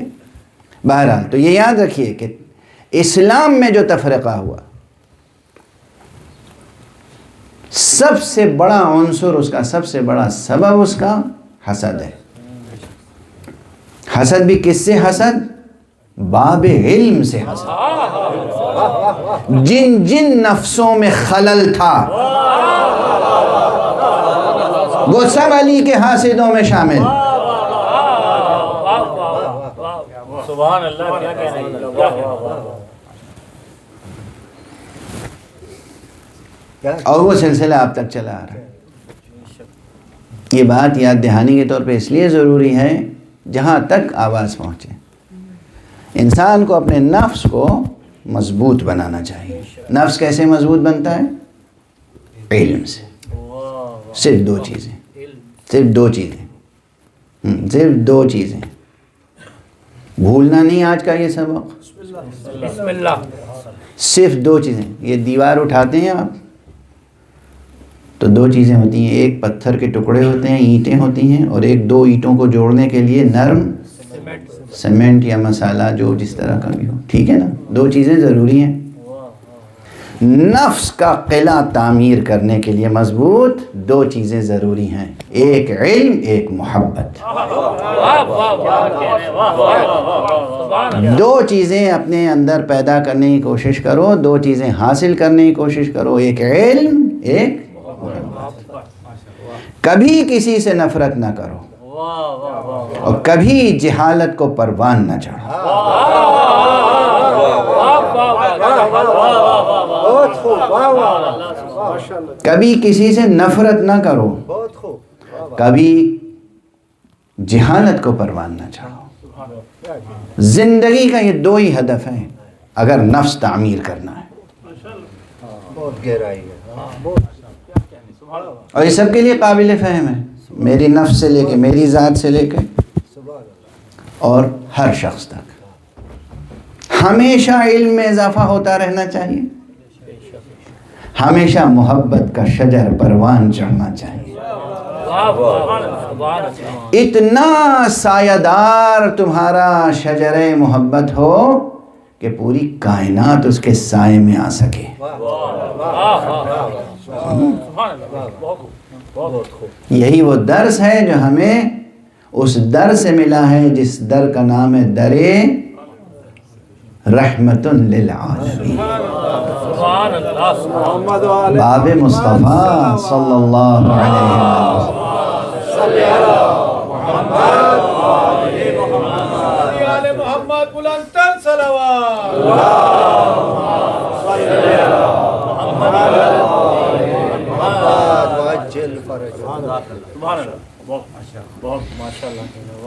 بہرحال تو یہ یاد رکھیے کہ اسلام میں جو تفرقہ ہوا، سب سے بڑا عنصر اس کا، سب سے بڑا سبب اس کا حسد ہے۔ حسد بھی کس سے حسد؟ باب علم سے حسد۔ جن جن نفسوں میں خلل تھا وہ سب علی کے حاسدوں میں شامل۔ سبحان اللہ، کیا کہہ رہے ہیں، واہ واہ واہ۔ اور وہ سلسلہ آپ تک چلا آ رہا ہے۔ یہ بات یاد دہانی کے طور پہ اس لیے ضروری ہے جہاں تک آواز پہنچے۔ انسان کو اپنے نفس کو مضبوط بنانا چاہیے۔ نفس کیسے مضبوط بنتا ہے؟ علم سے۔ صرف دو چیزیں، صرف دو چیزیں، صرف دو چیزیں۔ بھولنا نہیں آج کا یہ سبق، بسم اللہ۔ صرف دو چیزیں۔ یہ دیوار اٹھاتے ہیں آپ تو دو چیزیں ہوتی ہیں، ایک پتھر کے ٹکڑے ہوتے ہیں، اینٹیں ہوتی ہیں، اور ایک دو اینٹوں کو جوڑنے کے لیے نرم سیمنٹ یا مسالہ جو جس طرح کا بھی ہو، ٹھیک ہے نا؟ دو چیزیں ضروری ہیں۔ نفس کا قلعہ تعمیر کرنے کے لیے مضبوط دو چیزیں ضروری ہیں، ایک علم، ایک محبت۔ دو چیزیں اپنے اندر پیدا کرنے کی کوشش کرو، دو چیزیں حاصل کرنے کی کوشش کرو، ایک علم، ایک کبھی کسی سے نفرت نہ کرو اور کبھی جہالت کو پروان نہ چڑھو۔ کبھی کسی سے نفرت نہ کرو، کبھی جہالت کو پروان نہ چڑھو۔ زندگی کا یہ دو ہی ہدف ہے اگر نفس تعمیر کرنا ہے، بہت گہرائی ہے۔ اور یہ سب کے لیے قابل فہم ہے، میری نفس سے لے کے، میری ذات سے لے کے اور ہر شخص تک۔ ہمیشہ علم میں اضافہ ہوتا رہنا چاہیے، ہمیشہ محبت کا شجر پروان چڑھنا چاہیے۔ اتنا سایہ دار تمہارا شجر محبت ہو کہ پوری کائنات اس کے سائے میں آ سکے۔ یہی وہ درس ہے جو ہمیں اس در سے ملا ہے جس در کا نام ہے در رحمت للعالمین، باب مصطفیٰ صلی اللہ علیہ وسلم۔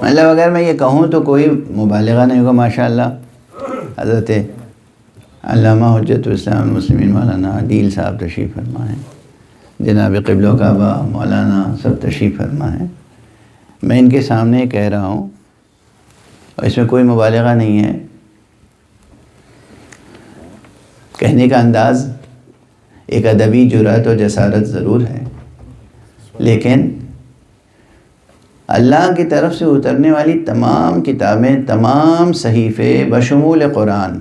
مطلب اگر میں یہ کہوں تو کوئی مبالغہ نہیں ہوگا۔ ماشاءاللہ حضرت علامہ حجت الاسلام المسلمین مولانا عدیل صاحب تشریف فرما ہیں، جناب قبلہ و کعبہ مولانا سب تشریف فرما ہیں۔ میں ان کے سامنے کہہ رہا ہوں اور اس میں کوئی مبالغہ نہیں ہے، کہنے کا انداز ایک ادبی جرأت و جسارت ضرور ہے، لیکن اللہ کی طرف سے اترنے والی تمام کتابیں، تمام صحیفے بشمول قرآن،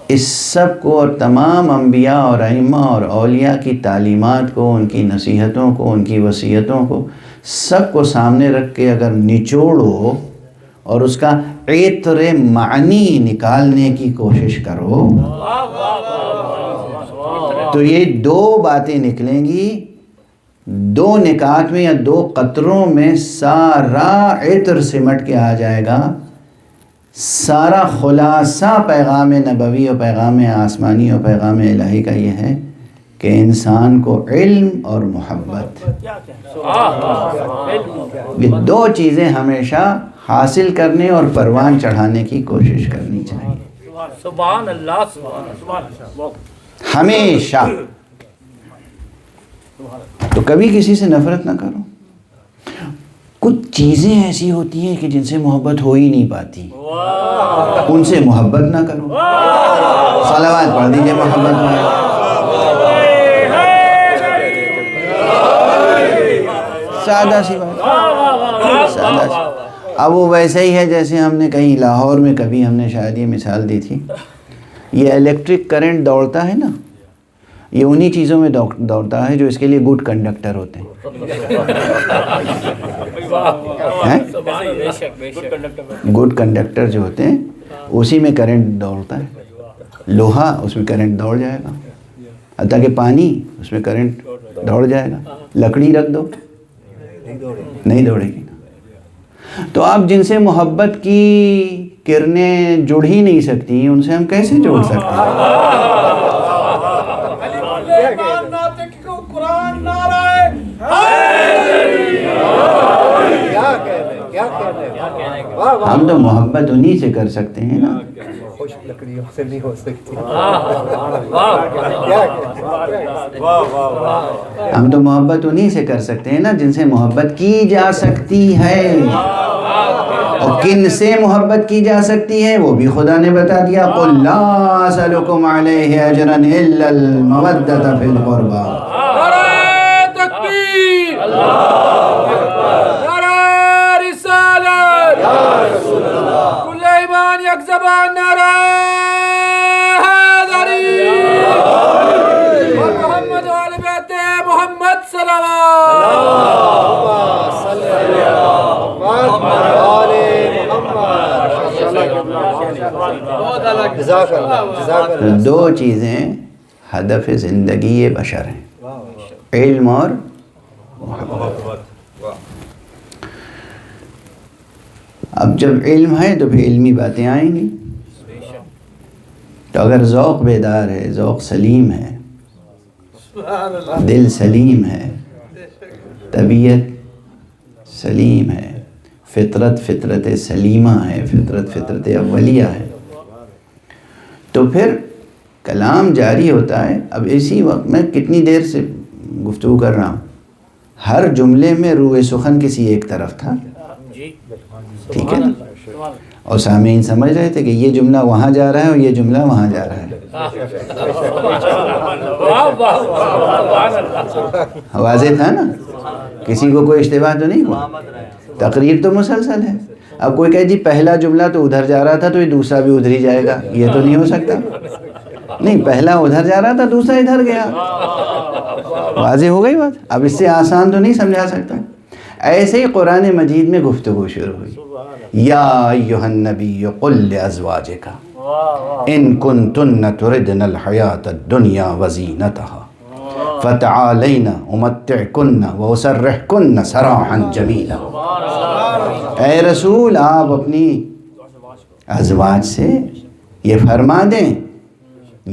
اس سب کو اور تمام انبیاء اور ائمہ اور اولیاء کی تعلیمات کو، ان کی نصیحتوں کو، ان کی وصیتوں کو، سب کو سامنے رکھ کے اگر نچوڑو اور اس کا عطر معنی نکالنے کی کوشش کرو تو یہ دو باتیں نکلیں گی، دو نکات میں یا دو قطروں میں سارا عطر سمٹ کے آ جائے گا۔ سارا خلاصہ پیغام نبوی اور پیغام آسمانی اور پیغام الہی کا یہ ہے کہ انسان کو علم اور محبت، یہ دو چیزیں ہمیشہ حاصل کرنے اور پروان چڑھانے کی کوشش کرنی چاہیے، سبحان اللہ، سبحان اللہ، ہمیشہ۔ تو کبھی کسی سے نفرت نہ کرو۔ کچھ چیزیں ایسی ہوتی ہیں کہ جن سے محبت ہو ہی نہیں پاتی، ان سے محبت نہ کرو۔ صلوات پڑھ دیجئے محبت میں۔ سادہ سی بات، سادہ سی۔ اب وہ ویسے ہی ہے جیسے ہم نے کہیں لاہور میں کبھی ہم نے شاید یہ مثال دی تھی، یہ الیکٹرک کرنٹ دوڑتا ہے نا، یہ انہی چیزوں میں دوڑتا ہے جو اس کے لیے گڈ کنڈکٹر ہوتے ہیں۔ گڈ کنڈکٹر جو ہوتے ہیں اسی میں کرنٹ دوڑتا ہے، لوہا اس میں کرنٹ دوڑ جائے گا، حتیٰ کہ پانی اس میں کرنٹ دوڑ جائے گا، لکڑی رکھ دو نہیں دوڑے گی نا۔ تو آپ جن سے محبت کی کرنیں جڑ ہی نہیں سکتی، ان سے ہم کیسے جوڑ سکتے ہیں؟ ہم تو محبت انہی سے کر سکتے ہیں نا، لکڑیوں سے نہیں ہو سکتی. ہم تو محبت انہی سے کر سکتے ہیں نا جن سے محبت کی جا سکتی ہے. اور کن سے محبت کی جا سکتی ہے وہ بھی خدا نے بتا دیا، قُلْ لَا أَسْأَلُكُمْ عَلَيْهِ أَجْرًا إِلَّا الْمَوَدَّةَ فِي الْقُرْبَى. نعرہ تکبیر، نعرہ رسالت، کل ایمان یک زبان، نعرہ حیدری اور محمد و آل بیت محمد صلوات. دو چیزیں ہدف زندگی بشر ہیں، علم اور محبت. اب جب علم ہے تو پھر علمی باتیں آئیں گی. تو اگر ذوق بیدار ہے، ذوق سلیم ہے، دل سلیم ہے، طبیعت سلیم ہے، فطرت سلیمہ ہے، فطرت اولیہ ہے، تو پھر کلام جاری ہوتا ہے. اب اسی وقت میں کتنی دیر سے گفتگو کر رہا ہوں، ہر جملے میں روح سخن کسی ایک طرف تھا، ٹھیک ہے نا؟ اور سامعین سمجھ رہے تھے کہ یہ جملہ وہاں جا رہا ہے اور یہ جملہ وہاں جا رہا ہے. واضح تھا نا، کسی کو کوئی اشتباہ تو نہیں ہوا، تقریر تو مسلسل ہے. اب کوئی کہے جی پہلا جملہ تو ادھر جا رہا تھا تو یہ دوسرا بھی ادھر ہی جائے گا، یہ تو نہیں ہو سکتا. نہیں، پہلا ادھر جا رہا تھا دوسرا ادھر گیا. واضح ہو گئی بات. اب اس سے آسان تو نہیں سمجھا سکتا. ایسے ہی قرآن مجید میں گفتگو شروع ہوئی، یا ایھا النبی قل لازواجک ان کنتن تردن الحیاۃ الدنیا وزینتها فتعالین امتعکن واسرحکن سراحا جمیلا. اے رسول، آپ اپنی ازواج سے یہ فرما دیں،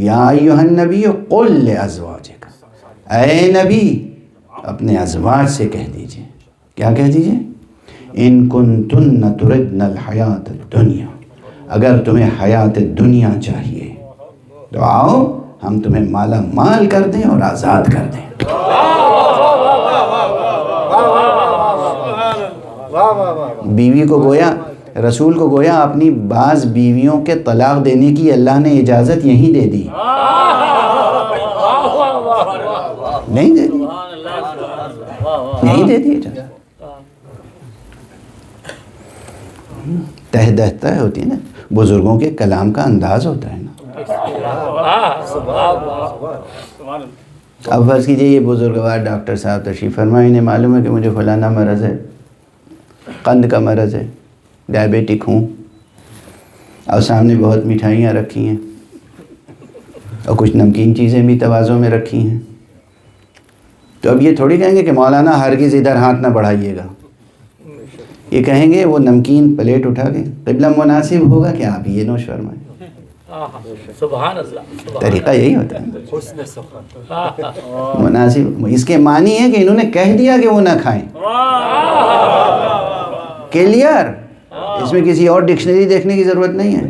یا ایھا النبی قل لازواجک، اے نبی اپنے ازواج سے کہہ دیجئے. کیا کہہ دیجئے؟ ان کنتن تردن الحیاۃ الدنیا، اگر تمہیں حیات دنیا چاہیے تو آؤ ہم تمہیں مالا مال کر دیں اور آزاد کر دیں. بیوی کو گویا، رسول کو گویا اپنی بعض بیویوں کے طلاق دینے کی اللہ نے اجازت یہیں دے دی، نہیں دے دی، نہیں دے دی اجازت. تہ ہوتی ہے نا، بزرگوں کے کلام کا انداز ہوتا ہے نا. اب فرض کیجئے یہ بزرگوار ڈاکٹر صاحب تشریف فرمائے، انہیں معلوم ہے کہ مجھے فلانا مرض ہے، قند کا مرض ہے، ڈائبیٹک ہوں، اور سامنے بہت مٹھائیاں رکھی ہیں اور کچھ نمکین چیزیں بھی توازوں میں رکھی ہیں. تو اب یہ تھوڑی کہیں گے کہ مولانا ہرگز ادھر ہاتھ نہ بڑھائیے گا. یہ کہیں گے وہ نمکین پلیٹ اٹھا کے قبلہ مناسب ہوگا کہ آپ یہ نوش فرمائیں. سبحان اللہ. طریقہ یہی ہوتا ہے مناسب. اس کے معنی ہے کہ انہوں نے کہہ دیا کہ وہ نہ کھائیں، کلیئر. اس میں کسی اور ڈکشنری دیکھنے کی ضرورت نہیں ہے،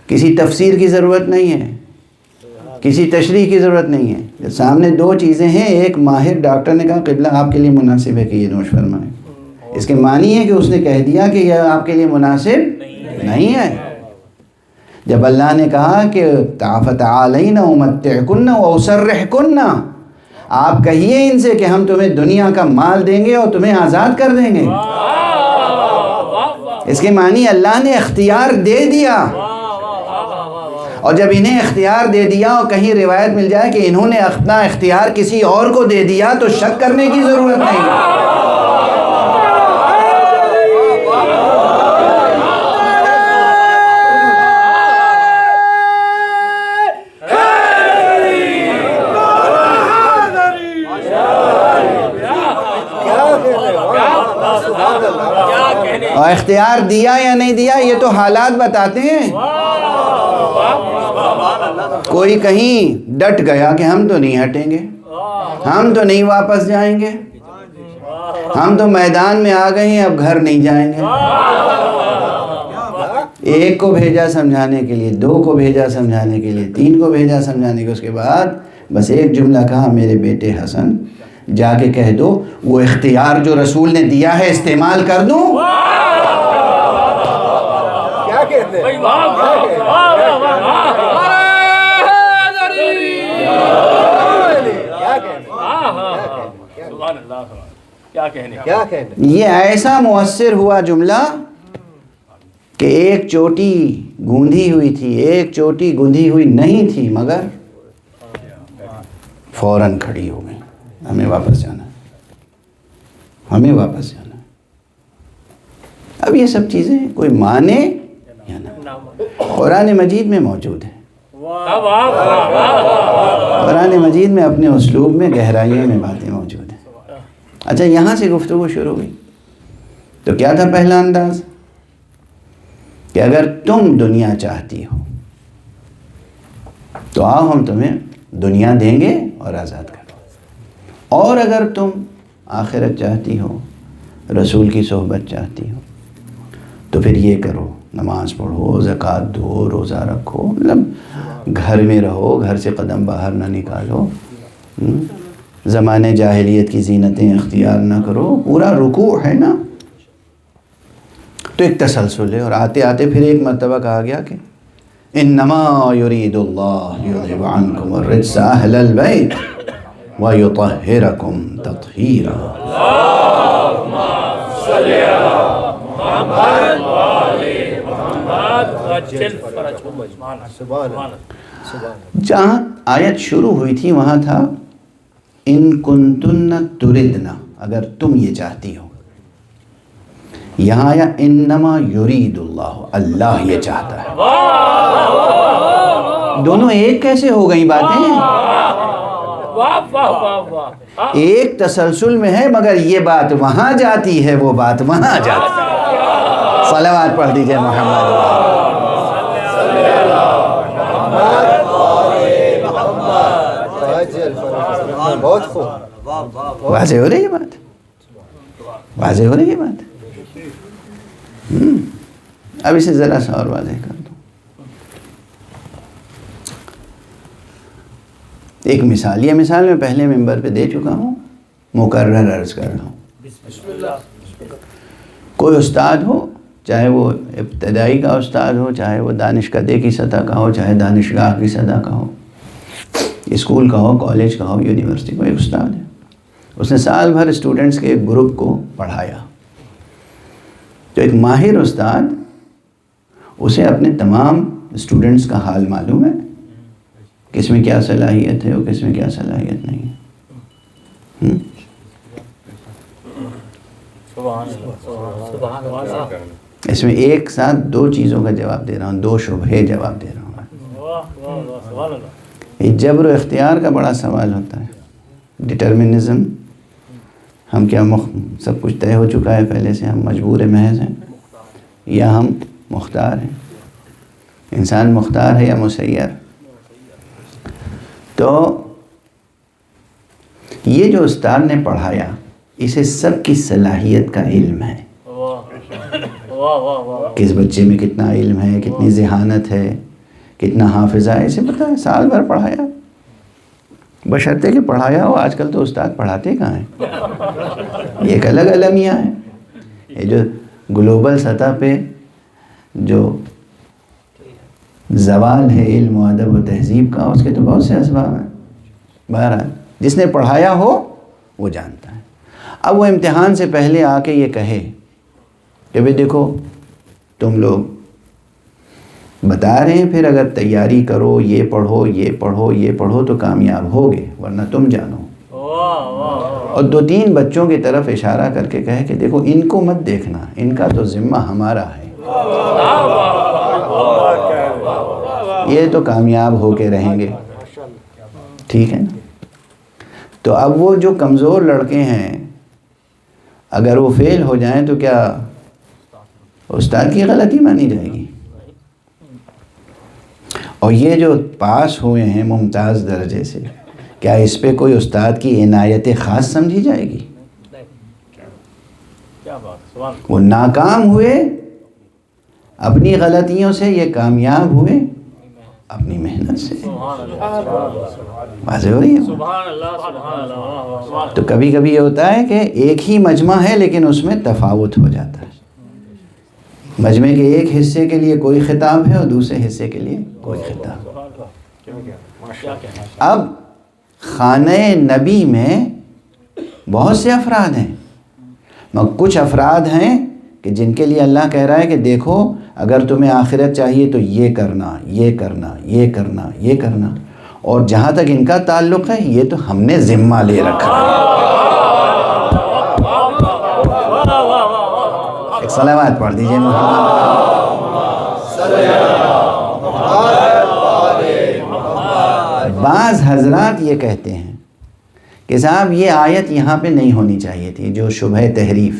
کسی تفسیر کی ضرورت نہیں ہے، کسی تشریح کی ضرورت نہیں ہے. جب سامنے دو چیزیں ہیں، ایک ماہر ڈاکٹر نے کہا قبلہ آپ کے لیے مناسب ہے کہ یہ نوش فرمائیں، اس کے معنی ہے کہ اس نے کہہ دیا کہ یہ آپ کے لیے مناسب نہیں ہے. جب اللہ نے کہا کہ فتعالین امتعکن واسرحکن، آپ کہیے ان سے کہ ہم تمہیں دنیا کا مال دیں گے اور تمہیں آزاد کر دیں گے، اس کے معنی اللہ نے اختیار دے دیا. اور جب انہیں اختیار دے دیا اور کہیں روایت مل جائے کہ انہوں نے اپنا اختیار کسی اور کو دے دیا تو شک کرنے کی ضرورت نہیں. اختیار دیا یا نہیں دیا یہ تو حالات بتاتے ہیں. کوئی کہیں ڈٹ گیا کہ ہم تو نہیں ہٹیں گے, ہم تو نہیں واپس جائیں گے, ہم تو میدان میں آ گئے ہیں, اب گھر نہیں جائیں گے. ایک کو بھیجا سمجھانے کے لیے, دو کو بھیجا سمجھانے کے لیے, تین کو بھیجا سمجھانے کے, اس کے بعد بس ایک جملہ کہا, میرے بیٹے حسن جا کے کہہ دو وہ اختیار جو رسول نے دیا ہے استعمال کر دوں. کیا کہتے ہیں؟ کیا کہنے؟ یہ ایسا مؤثر ہوا جملہ کہ ایک چوٹی گوندھی ہوئی تھی, ایک چوٹی گوندھی ہوئی نہیں تھی, مگر فوراً کھڑی ہو گئی. ہمیں واپس جانا ہے, ہمیں واپس جانا ہے. اب یہ سب چیزیں کوئی مانے یا نہ, قرآن مجید میں موجود ہے. قرآن مجید میں اپنے اسلوب میں گہرائیوں میں باتیں موجود ہیں. اچھا, یہاں سے گفتگو شروع ہوئی تو کیا تھا پہلا انداز کہ اگر تم دنیا چاہتی ہو تو آؤ ہم تمہیں دنیا دیں گے اور آزاد کر دو, اور اگر تم آخرت چاہتی ہو, رسول کی صحبت چاہتی ہو, تو پھر یہ کرو, نماز پڑھو, زکوٰۃ دو, روزہ رکھو, مطلب گھر میں رہو, گھر سے قدم باہر نہ نکالو, زمانے جاہلیت کی زینتیں اختیار نہ کرو. پورا رکوع ہے نا, تو ایک تسلسل ہے. اور آتے آتے پھر ایک مرتبہ کہا گیا کہ انما یرید اللہ یذہب عنکم الرجس اہل البیت ویطہرکم تطہیرا. جہاں آیت شروع ہوئی تھی وہاں تھا ان کنتن تردنا, اگر تم یہ چاہتی ہو. یہاں آیا انما یرید اللہ, اللہ یہ چاہتا ہے. دونوں ایک کیسے ہو گئی باتیں؟ ایک تسلسل میں ہے, مگر یہ بات وہاں جاتی ہے, وہ بات وہاں جاتی ہے. صلوات پڑھ دیجئے محمد. بہت خوب. واضح ہو رہی ہے بات, واضح ہو رہی ہے بات. اب اسے ذرا سا اور واضح کر دوں. ایک مثال, یہ مثال میں پہلے ممبر پہ دے چکا ہوں, مکرر عرض کر رہا ہوں. کوئی استاد ہو, چاہے وہ ابتدائی کا استاد ہو, چاہے وہ دانشکدے کی سطح کا ہو, چاہے دانشگاہ کی سطح کا ہو, اسکول کا ہو, کالج کا ہو, یونیورسٹی کا, ایک استاد ہے. اس نے سال بھر اسٹوڈنٹس کے ایک گروپ کو پڑھایا. تو ایک ماہر استاد, اسے اپنے تمام اسٹوڈنٹس کا حال معلوم ہے, کس میں کیا صلاحیت ہے اور کس میں کیا صلاحیت نہیں ہے. اس میں ایک ساتھ دو چیزوں کا جواب دے رہا ہوں, دو شبہے جواب دے رہا ہوں. یہ جبر و اختیار کا بڑا سوال ہوتا ہے. ڈٹرمنزم, ہم کیا سب کچھ طے ہو چکا ہے پہلے سے, ہم مجبور محض ہیں, یا ہم مختار ہیں؟ انسان مختار ہے یا مسیر؟ تو یہ جو استاد نے پڑھایا, اسے سب کی صلاحیت کا علم ہے. کس بچے میں کتنا علم ہے, کتنی ذہانت ہے, کتنا حافظہ ہے, اسے پتہ ہے. سال بھر پڑھایا, بشرطے کہ پڑھایا ہو. آج کل تو استاد پڑھاتے کہاں ہیں, یہ ایک الگ المیہ ہے. یہ جو گلوبل سطح پہ جو زوال ہے علم و ادب و تہذیب کا, اس کے تو بہت سے اسباب ہیں. بہرحال جس نے پڑھایا ہو وہ جانتا ہے. اب وہ امتحان سے پہلے آ کے یہ کہے کہ بھئی دیکھو تم لوگ بتا رہے ہیں, پھر اگر تیاری کرو, یہ پڑھو, یہ پڑھو, یہ پڑھو, تو کامیاب ہوگے, ورنہ تم جانو. اور دو تین بچوں کی طرف اشارہ کر کے کہے کہ دیکھو ان کو مت دیکھنا, ان کا تو ذمہ ہمارا ہے, یہ تو کامیاب ہو کے رہیں گے. ٹھیک ہے نا. تو اب وہ جو کمزور لڑکے ہیں, اگر وہ فیل ہو جائیں تو کیا استاد کی غلطی مانی جائے گی. اور یہ جو پاس ہوئے ہیں ممتاز درجے سے، کیا اس پہ کوئی استاد کی عنایت خاص سمجھی جائے گی؟ وہ ناکام ہوئے اپنی غلطیوں سے، یہ کامیاب ہوئے اپنی محنت سے. واضح ہو رہی ہے؟ تو کبھی کبھی یہ ہوتا ہے کہ ایک ہی مجمع ہے لیکن اس میں تفاوت ہو جاتا ہے. مجمع کے ایک حصے کے لیے کوئی خطاب ہے اور دوسرے حصے کے لیے کوئی خطاب. اب خانہ نبی میں بہت سے افراد ہیں، مگر کچھ افراد ہیں کہ جن کے لیے اللہ کہہ رہا ہے کہ دیکھو اگر تمہیں آخرت چاہیے تو یہ کرنا، یہ کرنا، یہ کرنا، یہ کرنا. اور جہاں تک ان کا تعلق ہے یہ تو ہم نے ذمہ لے رکھا ہے. ایک صلوات پڑھ دیجئے بعض حضرات یہ کہتے ہیں کہ صاحب یہ آیت یہاں پہ نہیں ہونی چاہیے تھی، جو شبہ تحریف،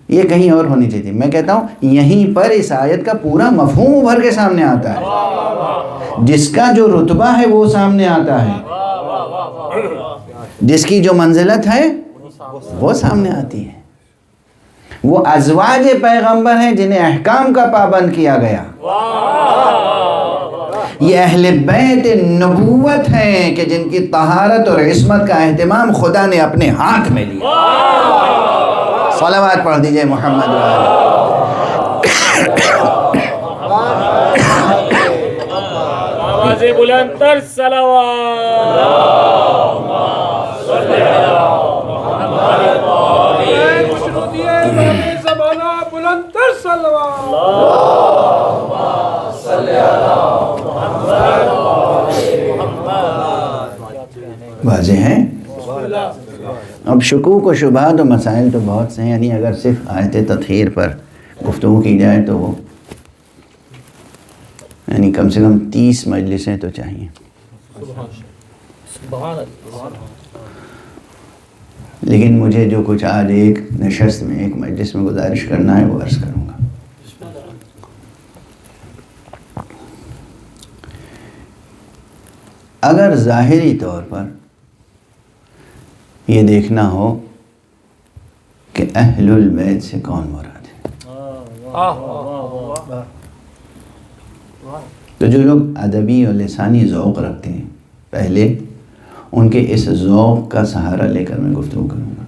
یہ کہیں اور ہونی چاہیے تھی. میں کہتا ہوں یہیں پر اس آیت کا پورا مفہوم ابھر کے سامنے آتا ہے. جس کا جو رتبہ ہے وہ سامنے آتا ہے، جس کی جو منزلت ہے وہ سامنے آتی ہے. وہ ازواج پیغمبر ہیں جنہیں احکام کا پابند کیا گیا. یہ اہل بیت نبوت ہیں کہ جن کی طہارت اور عصمت کا اہتمام خدا نے اپنے ہاتھ میں لیا. صلوات پڑھ دیجئے محمد آواز بلند تر صلوات. واضح ہے. اب شکوک و شبہات و مسائل تو بہت سے ہیں، یعنی اگر صرف آیت تطہیر پر گفتگو کی جائے تو وہ یعنی کم سے کم 30 مجلسیں تو چاہیے. لیکن مجھے جو کچھ آج ایک نشست میں، ایک مجلس میں گزارش کرنا ہے وہ عرض کروں گا. اگر ظاہری طور پر یہ دیکھنا ہو کہ اہل البیت سے کون مراد ہے، تو جو لوگ ادبی اور لسانی ذوق رکھتے ہیں پہلے ان کے اس ذوق کا سہارا لے کر میں گفتگو کروں گا.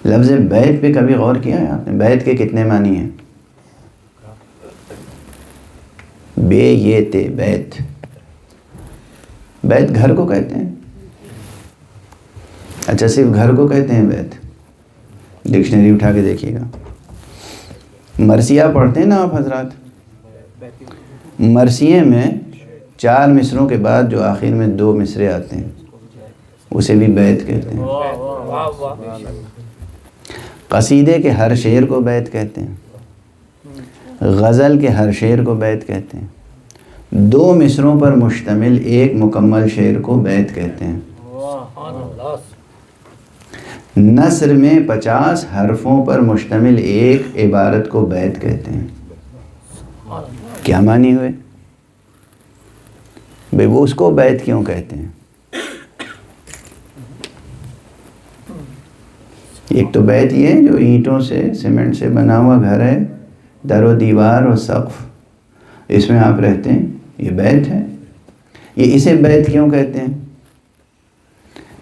لفظ بیت پہ کبھی غور کیا ہے آپ نے؟ بیت کے کتنے معنی ہیں؟ بے یہ تے بیت. بیت گھر کو کہتے ہیں. اچھا صرف گھر کو کہتے ہیں بیت؟ ڈکشنری اٹھا کے دیکھیے گا. مرثیہ پڑھتے ہیں نا آپ حضرات؟ مرثیے میں 4 مصروں کے بعد جو آخر میں 2 مصرے آتے ہیں اسے بھی بیت کہتے ہیں. قصیدے کے ہر شعر کو بیت کہتے ہیں. غزل کے ہر شعر کو بیت کہتے ہیں. 2 مصروں پر مشتمل ایک مکمل شعر کو بیت کہتے ہیں. نثر میں 50 حرفوں پر مشتمل ایک عبارت کو بیت کہتے ہیں. کیا معنی ہوئے بھئی؟ وہ اس کو بیت کیوں کہتے ہیں؟ ایک تو بیت یہ ہے جو اینٹوں سے سیمنٹ سے بنا ہوا گھر ہے، در و دیوار اور سقف، اس میں آپ رہتے ہیں، یہ بیت ہے. یہ اسے بیت کیوں کہتے ہیں؟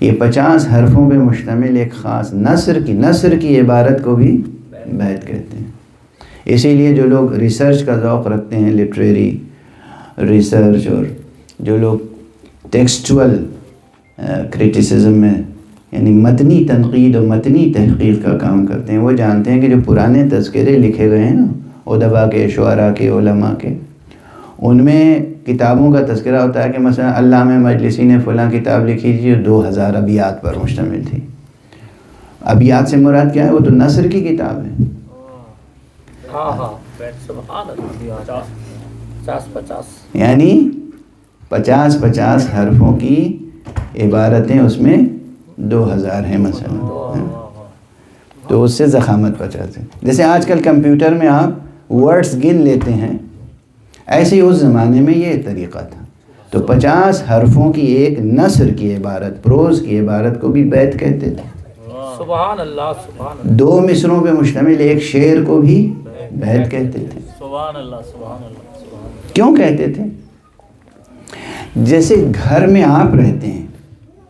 یہ 50 حرفوں پہ مشتمل ایک خاص نثر کی عبارت کو بھی بیت کہتے ہیں. اسی لیے جو لوگ ریسرچ کا ذوق رکھتے ہیں، لٹریری ریسرچ، اور جو لوگ ٹیکسچول کریٹیسزم میں یعنی متنی تنقید اور متنی تحقیق کا کام کرتے ہیں، وہ جانتے ہیں کہ جو پرانے تذکرے لکھے گئے ہیں نا ادبا کے، شعراء کے، علماء کے، ان میں کتابوں کا تذکرہ ہوتا ہے کہ مثلا علامہ مجلسی نے فلاں کتاب لکھی تھی جو 2000 ابیات پر مشتمل تھی. ابیات سے مراد کیا ہے؟ وہ تو نثر کی کتاب ہے. یعنی 50 حرفوں کی عبارتیں اس میں 2000 ہیں مثلا. تو اس سے ضخامت پہنچاتے ہیں. جیسے آج کل کمپیوٹر میں آپ ورڈز گن لیتے ہیں، ایسے ہی اس زمانے میں یہ طریقہ تھا. تو 50 حرفوں کی ایک نثر کی عبارت، پروز کی عبارت کو بھی بیت کہتے تھے. سبحان اللہ سبحان اللہ. 2 مصروں پہ مشتمل ایک شعر کو بھی بیت کہتے تھے. سبحان اللہ سبحان اللہ. کیوں کہتے تھے؟ جیسے گھر میں آپ رہتے ہیں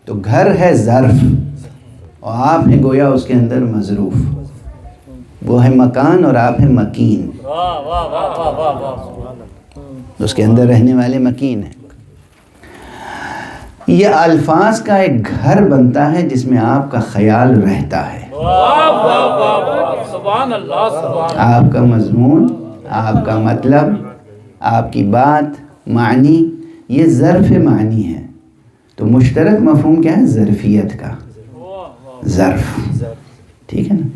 تو گھر ہے ظرف اور آپ ہیں گویا اس کے اندر مظروف. وہ ہے مکان اور آپ ہیں مکین. واہ واہ واہ واہ واہ واہ. اس کے اندر رہنے والے مکین ہیں. یہ الفاظ کا ایک گھر بنتا ہے جس میں آپ کا خیال رہتا ہے. واہ واہ واہ واہ. سبحان اللہ سبحان. آپ کا مضمون، آپ کا مطلب، آپ کی بات، معنی، یہ ظرف معنی ہے. تو مشترک مفہوم کیا ہے؟ ظرفیت کا. ظرف، ٹھیک ہے نا.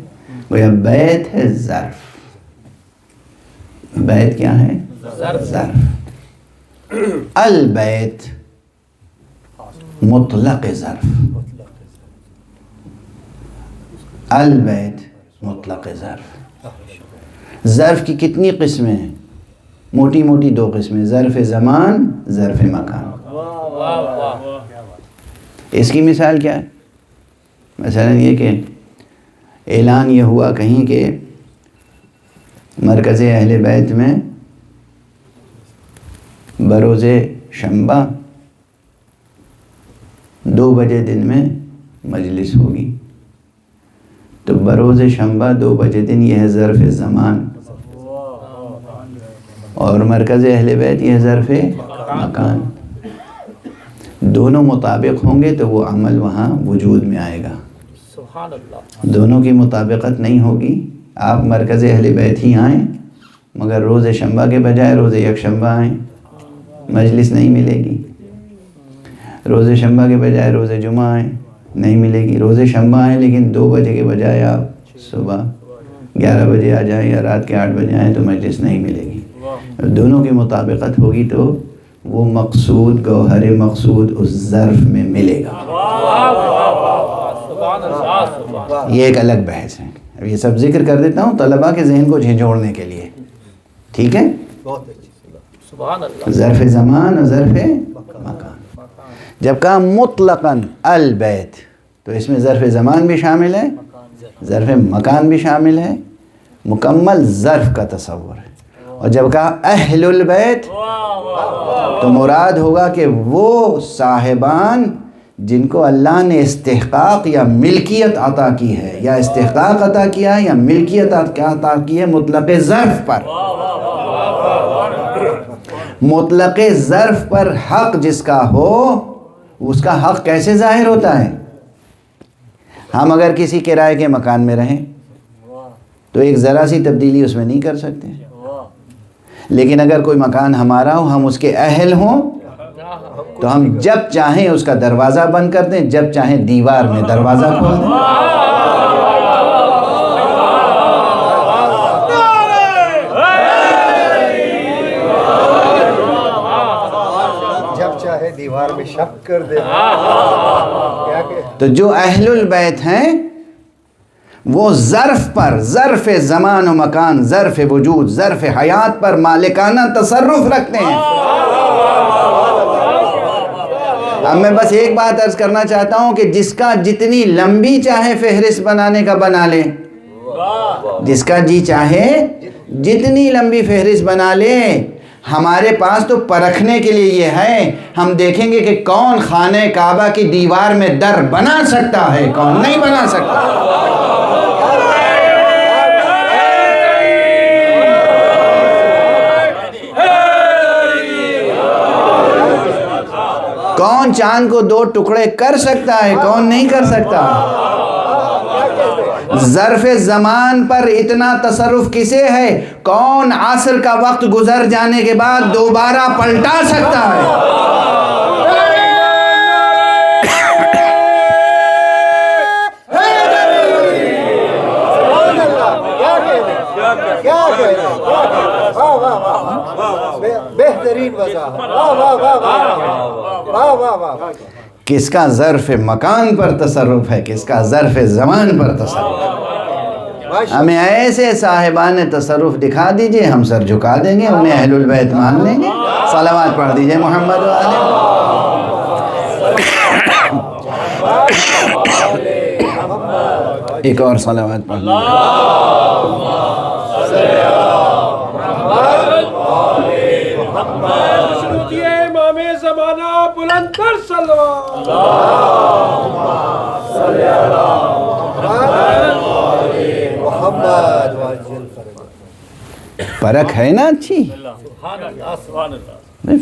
گویا بیت ہے ظرف. بیت کیا ہے؟ ظرف. البیت مطلق ظرف. البیت مطلق ظرف. ظرف کی کتنی قسمیں ہیں؟ موٹی موٹی 2 قسمیں، ظرف زمان، ظرف مکان. اس کی مثال کیا ہے؟ مثلا یہ کہ اعلان یہ ہوا کہیں کہ مرکز اہل بیت میں بروز شنبہ 2 بجے دن میں مجلس ہوگی. تو بروز شنبہ 2 بجے دن یہ ہے ظرف زمان، اور مرکز اہل بیت یہ ہے ظرف مکان. دونوں مطابق ہوں گے تو وہ عمل وہاں وجود میں آئے گا. سبحان اللہ. دونوں کی مطابقت نہیں ہوگی. آپ مرکز اہل بیت ہی آئیں مگر روز شنبہ کے بجائے روز یکشنبہ آئیں، مجلس نہیں ملے گی. روز شنبہ کے بجائے روز جمعہ آئیں، نہیں ملے گی. روز شنبہ آئیں لیکن 2 بجے کے بجائے آپ صبح 11 بجے آ جائیں یا رات کے 8 بجے آئیں تو مجلس نہیں ملے گی. دونوں کی مطابقت ہوگی تو وہ مقصود، گوہر مقصود اس ظرف میں ملے گا. یہ ایک الگ بحث ہے. اب یہ سب ذکر کر دیتا ہوں طلباء کے ذہن کو جھنجھوڑنے کے لیے، ٹھیک ہے؟ سبحان اللہ. ظرف زمان اور ظرف مکان. جب کہا مطلقاً البیت تو اس میں ظرف زمان بھی شامل ہے، ظرف مکان بھی شامل ہے، مکمل ظرف کا تصور ہے. اور جب کہا اہل البیت تو مراد ہوگا کہ وہ صاحبان جن کو اللہ نے استحقاق یا ملکیت عطا کی ہے، یا استحقاق عطا کیا ہے یا ملکیت عطا کی ہے مطلق ظرف پر. مطلق ظرف پر حق جس کا ہو اس کا حق کیسے ظاہر ہوتا ہے؟ ہم اگر کسی کرائے کے مکان میں رہیں تو ایک ذرا سی تبدیلی اس میں نہیں کر سکتے، لیکن اگر کوئی مکان ہمارا ہو، ہم اس کے اہل ہوں، تو ہم جب چاہیں اس کا دروازہ بند کر دیں، جب چاہیں دیوار میں دروازہ کھول دیں. جب چاہے دیوار میں شک کر دے. تو جو اہل البیت ہیں وہ ظرف پر، ظرف زمان و مکان، ظرف وجود، ظرف حیات پر مالکانہ تصرف رکھتے ہیں. اب میں بس ایک بات عرض کرنا چاہتا ہوں کہ جس کا جتنی لمبی چاہے فہرست بنانے کا بنا لے، جس کا جی چاہے جتنی لمبی فہرست بنا لے. ہمارے پاس تو پرکھنے کے لیے یہ ہے، ہم دیکھیں گے کہ کون خانہ کعبہ کی دیوار میں در بنا سکتا ہے، کون نہیں بنا سکتا. کون چاند کو 2 ٹکڑے کر سکتا ہے، کون نہیں کر سکتا. ظرف زمان پر اتنا تصرف کسے ہے؟ کون عصر کا وقت گزر جانے کے بعد دوبارہ پلٹا سکتا ہے؟ بہترین وضاحت. کس کا ظرف مکان پر تصرف ہے، کس کا ظرف زمان پر تصرف ہے. ہمیں ایسے صاحبان تصرف دکھا دیجئے، ہم سر جھکا دیں گے، انہیں اہل البیت مان لیں گے۔ صلوات پڑھ دیجئے محمد والے۔ ایک اور صلوات پڑھ دیجئے۔ امام زمانہ بلند تر صلوات۔ پرکھ ہے نا اچھی؟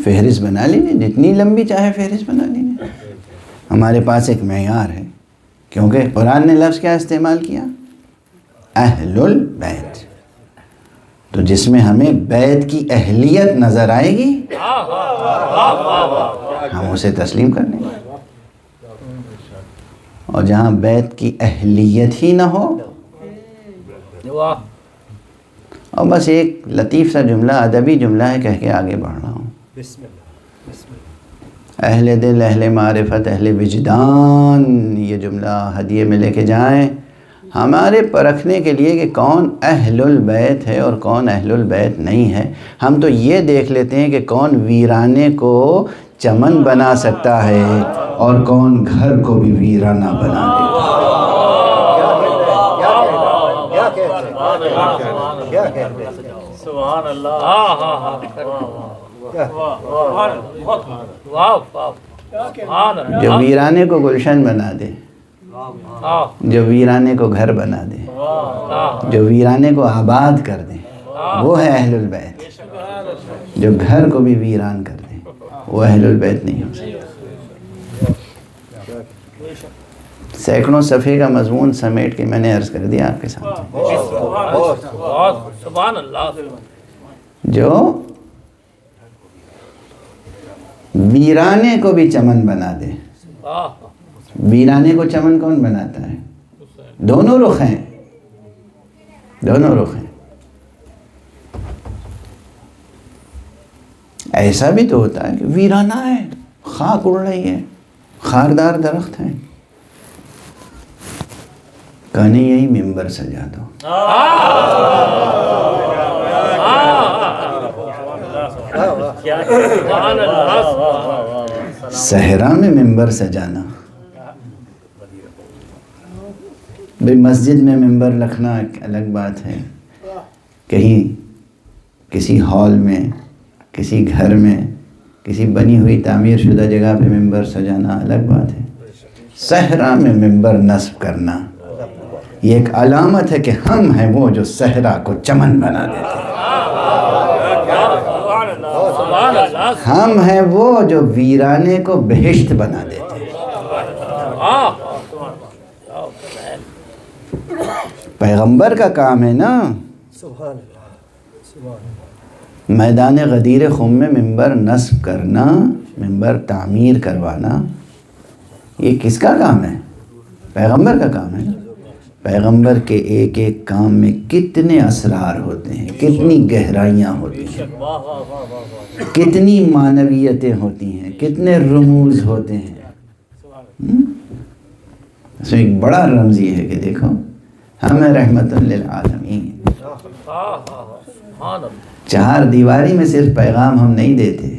فہرست بنا لیجیے، جتنی لمبی چاہے فہرست بنا لیجیے۔ ہمارے پاس ایک معیار ہے، کیونکہ قرآن نے لفظ کیا استعمال کیا؟ اہل البیت۔ تو جس میں ہمیں بیت کی اہلیت نظر آئے گی ہم اسے تسلیم کر لیں گے، اور جہاں بیت کی اہلیت ہی نہ ہو، اور بس ایک لطیف سا جملہ، ادبی جملہ ہے، کہہ کے آگے بڑھ رہا ہوں۔ اہل دل، اہل معرفت، اہل وجدان، یہ جملہ ہدیے میں لے کے جائیں ہمارے پرکھنے کے لیے کہ کون اہل البیت ہے اور کون اہل البیت نہیں ہے۔ ہم تو یہ دیکھ لیتے ہیں کہ کون ویرانے کو چمن بنا سکتا ہے اور کون گھر کو بھی ویرانہ بنا دیتا ہے۔ سبحان اللہ۔ جو ویرانے کو گلشن بنا دے، جو ویرانے کو گھر بنا دے، جو ویرانے کو آباد کر دے، وہ ہے اہل البیت۔ جو گھر کو بھی ویران کر دے وہ اہل البیت نہیں ہو سکتا۔ سینکڑوں صفحے کا مضمون سمیٹ کے میں نے عرض کر دیا آپ کے سامنے۔ سبحان اللہ۔ جو ویرانے کو بھی چمن بنا دے۔ ویرانے کو چمن کون بناتا ہے؟ دونوں رخ ہیں، دونوں رخ ہیں۔ ایسا بھی تو ہوتا ہے کہ ویرانہ ہے، خاک اڑ رہی ہے، خاردار درخت ہیں، کہنے یہی ممبر سجا دو۔ صحرا میں ممبر سجانا، بھئی مسجد میں ممبر رکھنا ایک الگ بات ہے، کہیں کسی ہال میں، کسی گھر میں، کسی بنی ہوئی تعمیر شدہ جگہ پہ ممبر سجانا الگ بات ہے۔ صحرا میں ممبر نصب کرنا یہ ایک علامت ہے کہ ہم ہیں وہ جو صحرا کو چمن بنا دیتے ہیں، ہم ہیں وہ جو ویرانے کو بہشت بنا دیتے ہیں۔ پیغمبر کا کام ہے نا میدان غدیر خم میں ممبر نصب کرنا، ممبر تعمیر کروانا، یہ کس کا کام ہے؟ پیغمبر کا کام ہے نا۔ پیغمبر کے ایک ایک کام میں کتنے اسرار ہوتے ہیں، کتنی گہرائیاں ہوتی ہیں، کتنی معنویتیں ہوتی ہیں، کتنے رموز ہوتے ہیں۔ اس میں ایک بڑا رمز یہ ہے کہ دیکھو ہمیں رحمت للعالمین، چہار دیواری میں صرف پیغام ہم نہیں دیتے،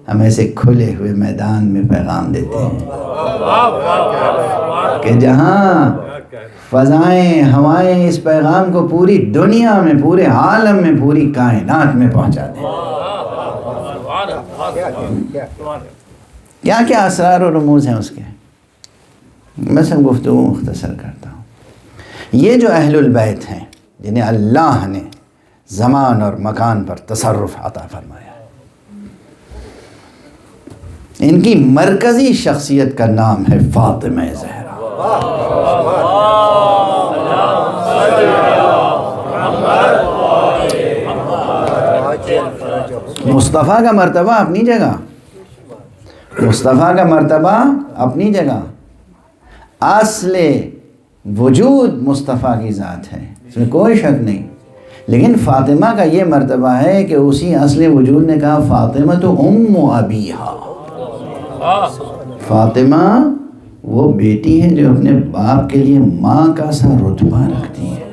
ہم ایسے کھلے ہوئے میدان میں پیغام دیتے ہیں کہ جہاں فضائیں، ہوائیں اس پیغام کو پوری دنیا میں، پورے عالم میں، پوری کائنات میں پہنچا دیں۔ کیا کیا اسرار و رموز ہیں اس کے، میں سب گفتگو مختصر کرتا ہوں۔ یہ جو اہل البیت ہیں جنہیں اللہ نے زمان اور مکان پر تصرف عطا فرمایا، ان کی مرکزی شخصیت کا نام ہے فاطمہ زہرا۔ مصطفیٰ کا مرتبہ اپنی جگہ، مصطفیٰ کا مرتبہ اپنی جگہ، اصل وجود مصطفیٰ کی ذات ہے، اس میں کوئی شک نہیں، لیکن فاطمہ کا یہ مرتبہ ہے کہ اسی اصل وجود نے کہا فاطمہ تو ام ابیہا، فاطمہ وہ بیٹی ہے جو اپنے باپ کے لیے ماں کا سا رتبہ رکھتی ہے۔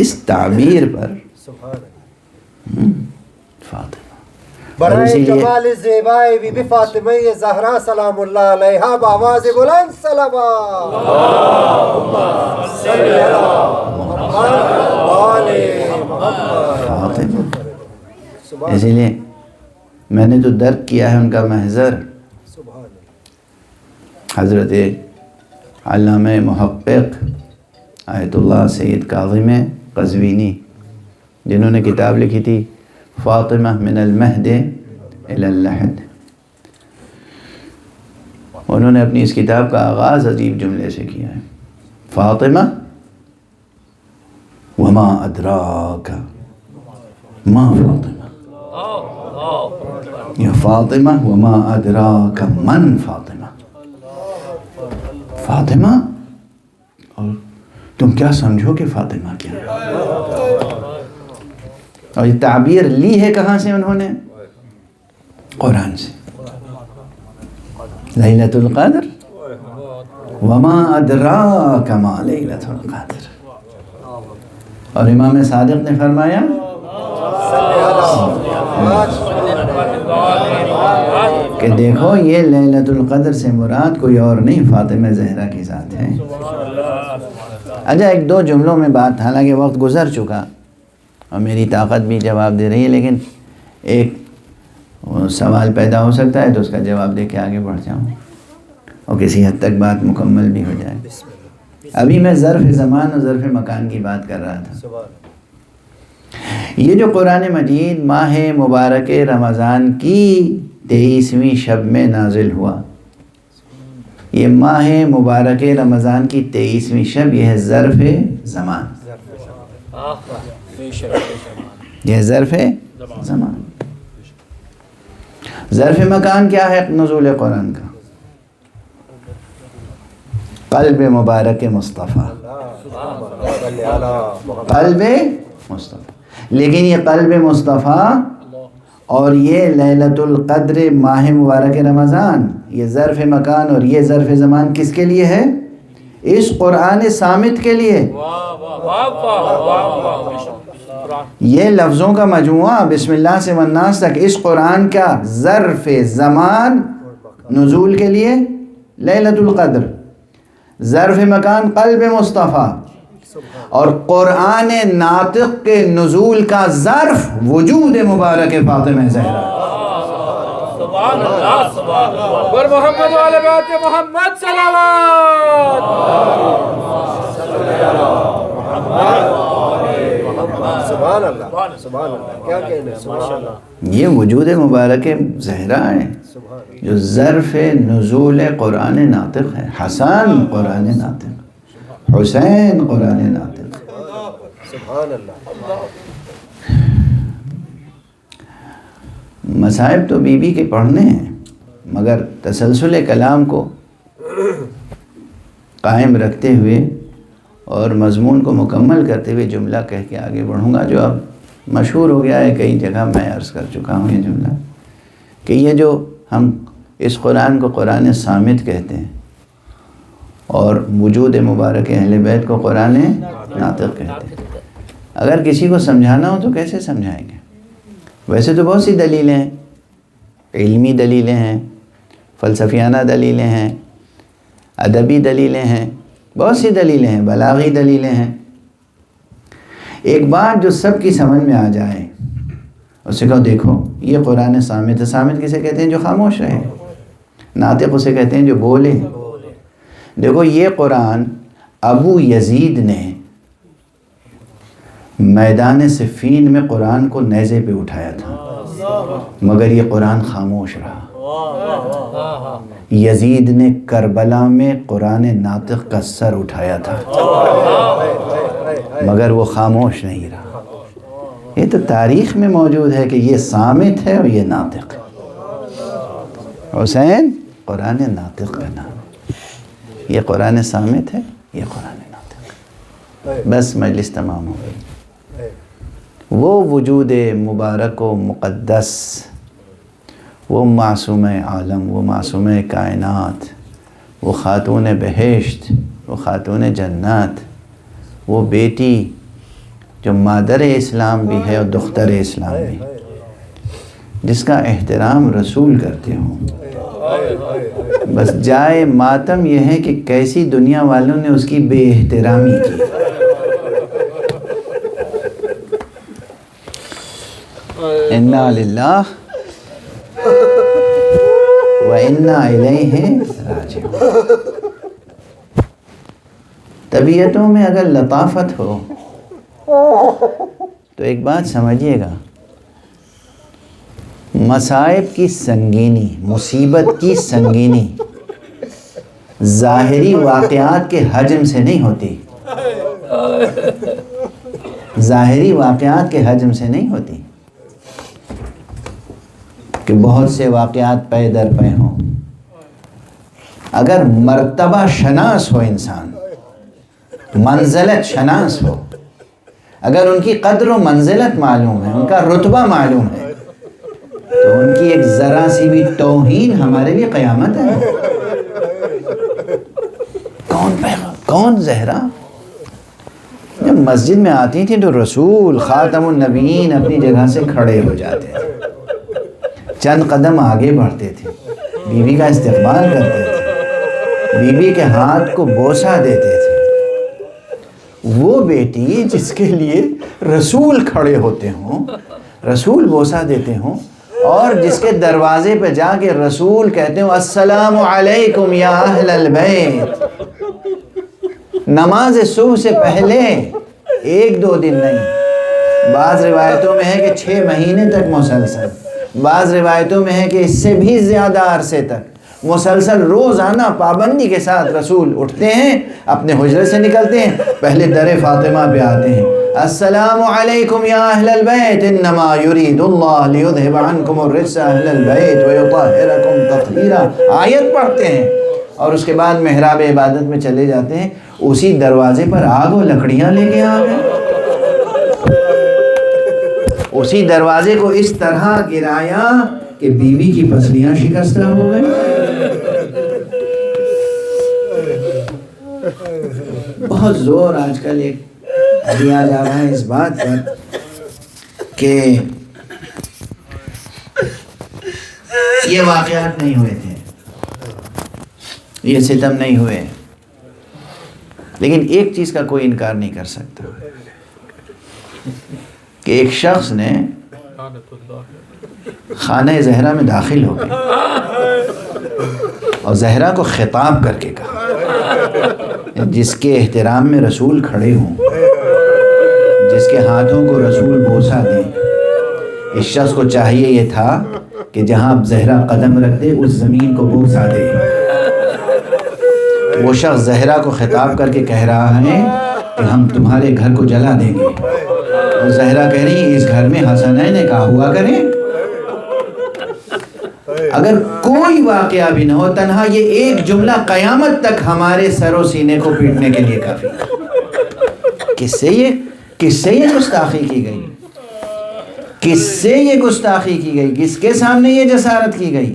اس تعبیر پر فاطمہ، اور برائے اسی لیے جمال زیبائے بی بی فاطمہ زہرا سلام اللہ علیہا بآواز بلند صلوات صلی اللہ فاطمہ، اسی لیے میں نے تو درک کیا ہے ان کا محضر، حضرت علامہ محقق آیت اللہ سید کاظم قزوینی، جنہوں نے کتاب لکھی تھی فاطمہ من المہد الی اللحد، انہوں نے اپنی اس کتاب کا آغاز عجیب جملے سے کیا ہے، فاطمہ وما ادراک ما فاطمہ، یا فاطمہ وما ادراک من فاطمہ، فاطمہ اور تم کیا سمجھو کہ فاطمہ کیا ہے؟ اور یہ تعبیر لی ہے کہاں سے انہوں نے؟ قرآن سے، لیلۃ القدر وما ادراک ما لیلۃ القدر، اور امام صادق نے فرمایا کہ دیکھو یہ لیلۃ القدر سے مراد کوئی اور نہیں، فاطمہ زہرا کی ذات ہے۔ اچھا ایک دو جملوں میں بات، حالانکہ وقت گزر چکا اور میری طاقت بھی جواب دے رہی ہے، لیکن ایک سوال پیدا ہو سکتا ہے تو اس کا جواب دے کے آگے بڑھ جاؤں اور کسی حد تک بات مکمل بھی ہو جائے۔ ابھی میں ظرف زمان اور ظرف مکان کی بات کر رہا تھا۔ یہ جو قرآن مجید ماہ مبارک رمضان کی 23ویں شب میں نازل ہوا، یہ ماہ مبارک رمضان کی 23ویں شب، یہ ہے ظرف زمان، یہ ظرف زمان۔ ظرف مکان کیا ہے نزول قرآن کا؟ قلب مبارک مصطفیٰ، قلب مصطفیٰ، لیکن یہ قلب مصطفیٰ اور یہ لیلۃ القدر ماہ مبارک رمضان، یہ ظرف مکان اور یہ ظرف زمان کس کے لیے ہے؟ اس قرآن صامت کے لیے۔ یہ لفظوں کا مجموعہ بسم اللہ سے والناس تک اس قرآن کا ظرف زمان نزول کے لیے لیلۃ القدر، ظرف مکان قلب مصطفیٰ، اور قرآن ناطق کے نزول کا ظرف وجود مبارک فاطمہ زہرا۔ سبحان اللہ، سبحان اللہ، ور محمد و آل بیت محمد صلوات۔ سبحان اللہ، سبحان اللہ، کیا کہنے ہیں، سبحان اللہ۔ یہ وجود مبارک زہرا ہے جو ظرف نزول قرآن ناطق ہے۔ حسن قرآن ناطق، حسین قرآن ناطق، سبحان اللہ۔ مصائب تو بی بی کے پڑھنے ہیں، مگر تسلسل کلام کو قائم رکھتے ہوئے اور مضمون کو مکمل کرتے ہوئے جملہ کہہ کے آگے بڑھوں گا، جو اب مشہور ہو گیا ہے، کئی جگہ میں عرض کر چکا ہوں یہ جملہ، کہ یہ جو ہم اس قرآن کو قرآن صامت کہتے ہیں اور وجود مبارک اہل بیت کو قرآن ناطق کہتے ہیں، اگر کسی کو سمجھانا ہو تو کیسے سمجھائیں گے؟ ویسے تو بہت سی دلیلیں ہیں، علمی دلیلیں ہیں، فلسفیانہ دلیلیں ہیں، ادبی دلیلیں ہیں، بہت سی دلیلیں ہیں، بلاغی دلیلیں ہیں۔ ایک بات جو سب کی سمجھ میں آ جائے، اس سے کہو دیکھو یہ قرآن صامت ہے۔ صامت کسے کہتے ہیں؟ جو خاموش رہے۔ ناطق اسے کہتے ہیں جو بولے۔ دیکھو یہ قرآن ابو یزید نے میدان صفین میں قرآن کو نیزے پہ اٹھایا تھا، مگر یہ قرآن خاموش رہا۔ یزید نے کربلا میں قرآن ناطق کا سر اٹھایا تھا، مگر وہ خاموش نہیں رہا۔ یہ تو تاریخ میں موجود ہے کہ یہ صامت ہے اور یہ ناطق۔ حسین قرآن ناطق کا نام، یہ قرآن صامت ہے، یہ قرآن ناطق۔ بس مجلس تمام ہو گئی۔ وہ وجود مبارک و مقدس، وہ معصوم عالم، وہ معصوم کائنات، وہ خاتون بہشت، وہ خاتون جنات، وہ بیٹی جو مادر اسلام بھی ہے اور دختر اسلام بھی، جس کا احترام رسول کرتے ہوں. بس جائے ماتم یہ ہے کہ کیسی دنیا والوں نے اس کی بے احترامی کی. انا للہ و انا الیہ راجعون. طبیعتوں میں اگر لطافت ہو تو ایک بات سمجھیے گا، مصائب کی سنگینی، مصیبت کی سنگینی ظاہری واقعات کے حجم سے نہیں ہوتی، ظاہری واقعات کے حجم سے نہیں ہوتی کہ بہت سے واقعات پے در پے ہوں. اگر مرتبہ شناس ہو انسان، منزلت شناس ہو، اگر ان کی قدر و منزلت معلوم ہے، ان کا رتبہ معلوم ہے، تو ان کی ایک ذرا سی بھی توہین ہمارے لیے قیامت ہے. کون زہرا جب مسجد میں آتی تھی تو رسول خاتم النبیین اپنی جگہ سے کھڑے ہو جاتے تھے، چند قدم آگے بڑھتے تھے، بیوی کا استقبال کرتے تھے، بیوی کے ہاتھ کو بوسہ دیتے تھے. وہ بیٹی جس کے لیے رسول کھڑے ہوتے ہوں، رسول بوسہ دیتے ہوں، اور جس کے دروازے پہ جا کے رسول کہتے ہوں السلام علیکم یا اہل البیت، نماز صبح سے پہلے 1-2 دن نہیں، بعض روایتوں میں ہے کہ 6 مہینے تک مسلسل، بعض روایتوں میں ہے کہ اس سے بھی زیادہ عرصے تک مسلسل روزانہ پابندی کے ساتھ رسول اٹھتے ہیں، اپنے حجرے سے نکلتے ہیں، پہلے در فاطمہ پہ آتے ہیں، السلام علیکم یا اہل البیت انما یرید اللہ لیذہب عنکم الرجس اہل البیت ویطہرکم تطہیرا، آیت پڑھتے ہیں، اور اس کے بعد محراب عبادت میں چلے جاتے ہیں. اسی دروازے پر آگ و لکڑیاں لے کے آ گئے، اسی دروازے کو اس طرح گرایا کہ بیوی کی پسلیاں شکستہ ہو گئی. بہت زور آج کل ایک دیا جا رہا ہے اس بات پر کہ یہ واقعات نہیں ہوئے تھے، یہ ستم نہیں ہوئے، لیکن ایک چیز کا کوئی انکار نہیں کر سکتا کہ ایک شخص نے خانہ زہرا میں داخل ہو گئے اور زہرا کو خطاب کر کے کہا، جس کے احترام میں رسول کھڑے ہوں، جس کے ہاتھوں کو رسول بوسہ دیں. اس شخص کو چاہیے یہ تھا کہ جہاں زہرا قدم رکھ دے اس زمین کو بوسہ دے. وہ شخص زہرا کو خطاب کر کے کہہ رہا ہے کہ ہم تمہارے گھر کو جلا دیں گے، اور زہرا کہہ رہی ہے اس گھر میں حسنین نکاح ہوا کریں. اگر کوئی واقعہ بھی نہ ہو، تنہا یہ ایک جملہ قیامت تک ہمارے سر و سینے کو پیٹنے کے لیے کافی. کس سے یہ گستاخی کی گئی؟ کس سے یہ گستاخی کی گئی؟ کس کے سامنے یہ جسارت کی گئی؟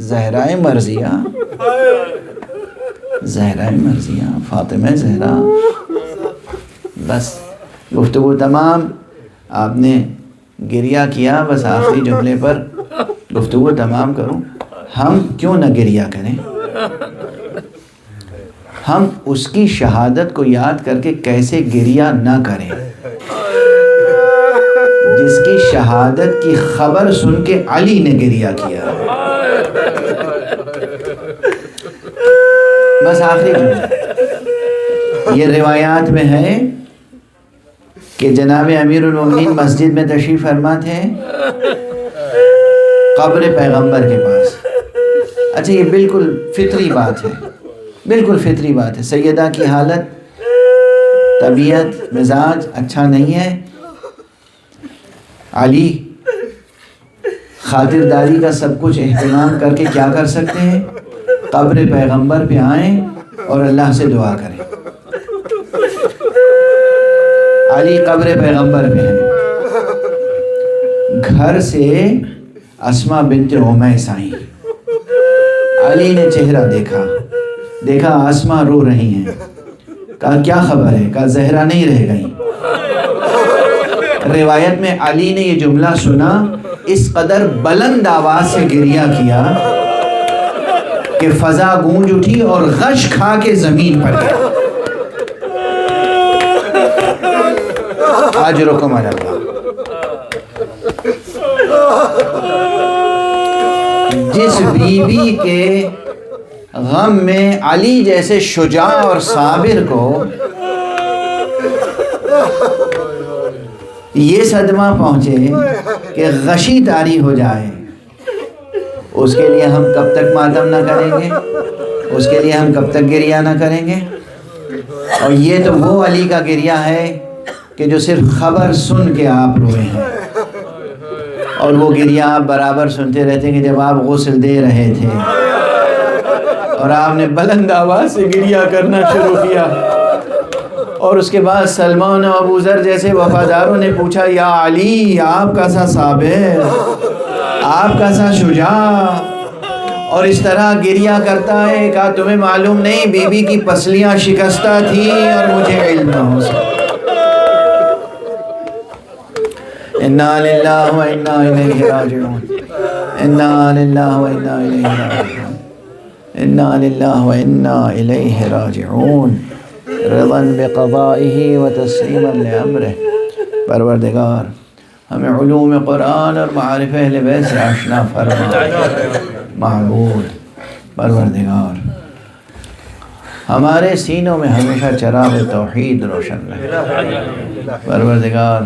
زہرائے مرضیہ، زہرائے مرضیہ، فاطمہ زہرا. بس گفتگو تمام، آپ نے گریہ کیا، بس آخری جملے پر گفتگو تمام کروں. ہم کیوں نہ گریہ کریں؟ ہم اس کی شہادت کو یاد کر کے کیسے گریہ نہ کریں، جس کی شہادت کی خبر سن کے علی نے گریہ کیا. بس آخری جملہ، یہ روایات میں ہے کہ جناب امیر المومنین مسجد میں تشریف فرما تھے قبر پیغمبر کے پاس. اچھا، یہ بالکل فطری بات ہے، بالکل فطری بات ہے. سیدہ کی حالت، طبیعت، مزاج اچھا نہیں ہے. علی خاطرداری کا سب کچھ اہتمام کر کے کیا کر سکتے ہیں؟ قبر پیغمبر پہ آئیں اور اللہ سے دعا کریں. علی قبر پیغمبر پہ ہیں، گھر سے اسماء بنت عمیس آئیں. علی نے چہرہ دیکھا اسماء رو رہی ہیں. کہا کیا خبر ہے؟ کہا زہرا نہیں رہ گئی۔ روایت میں علی نے یہ جملہ سنا، اس قدر بلند آواز سے گریہ کیا کہ فضا گونج اٹھی اور غش کھا کے زمین پر گیا۔ اجرکم علی اللہ۔ جس بیوی کے غم میں علی جیسے شجاع اور صابر کو یہ صدمہ پہنچے کہ غشی طاری ہو جائے، اس کے لیے ہم کب تک ماتم نہ کریں گے؟ اس کے لیے ہم کب تک گریہ نہ کریں گے؟ اور یہ تو وہ علی کا گریہ ہے کہ جو صرف خبر سن کے آپ روئے ہیں، اور وہ گریہ آپ برابر سنتے رہتے ہیں کہ جب آپ غسل دے رہے تھے اور آپ نے بلند آواز سے گریہ کرنا شروع کیا، اور اس کے بعد سلمان و ابو ذر جیسے وفاداروں نے پوچھا یا علی آپ کا سا صابر، آپ کا سا شجاع، اور اس طرح گریہ کرتا ہے، کہا تمہیں معلوم نہیں بی بی کی پسلیاں شکستہ تھیں اور مجھے علم نہ ہو سکتا۔ انا للہ و انا الیہ راجعون، انا للہ و انا الیہ راجعون، انا للہ و انا الیہ راجعون، رضا بقضائہ و تسلیما لامرہ۔ پروردگار ہمیں علوم قرآن اور معارف اہل بیت سے آشنا فرما۔ معبود پروردگار ہمارے سینوں میں ہمیشہ چراغ توحید روشن رہے۔ پروردگار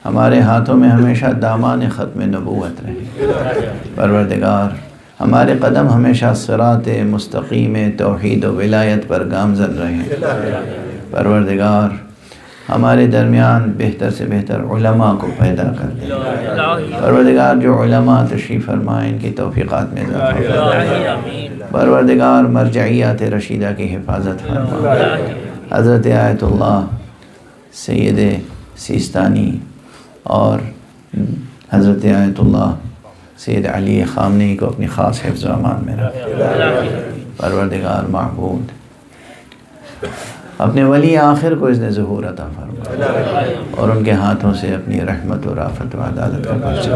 ہمارے ہاتھوں میں ہمیشہ دامان ختم نبوت رہے۔ پروردگار ہمارے قدم ہمیشہ صراط مستقیم توحید و ولایت پر گامزن رہیں۔ پروردگار ہمارے درمیان بہتر سے بہتر علماء کو پیدا کر دیں۔ پروردگار جو علماء تشریف فرمائیں ان کی توفیقات میں اضافہ فرما۔ پروردگار مرجعیات رشیدہ کی حفاظت فرما۔ حضرت آیت اللہ سید سیستانی اور حضرت آیت اللہ سید علی خامنئی کو اپنی خاص حفظ و امان میں رکھ۔ پروردگار معبود اپنے ولی آخر کو اذن ظہور عطا فرما اور ان کے ہاتھوں سے اپنی رحمت و رافت و عدالت کا پرچم۔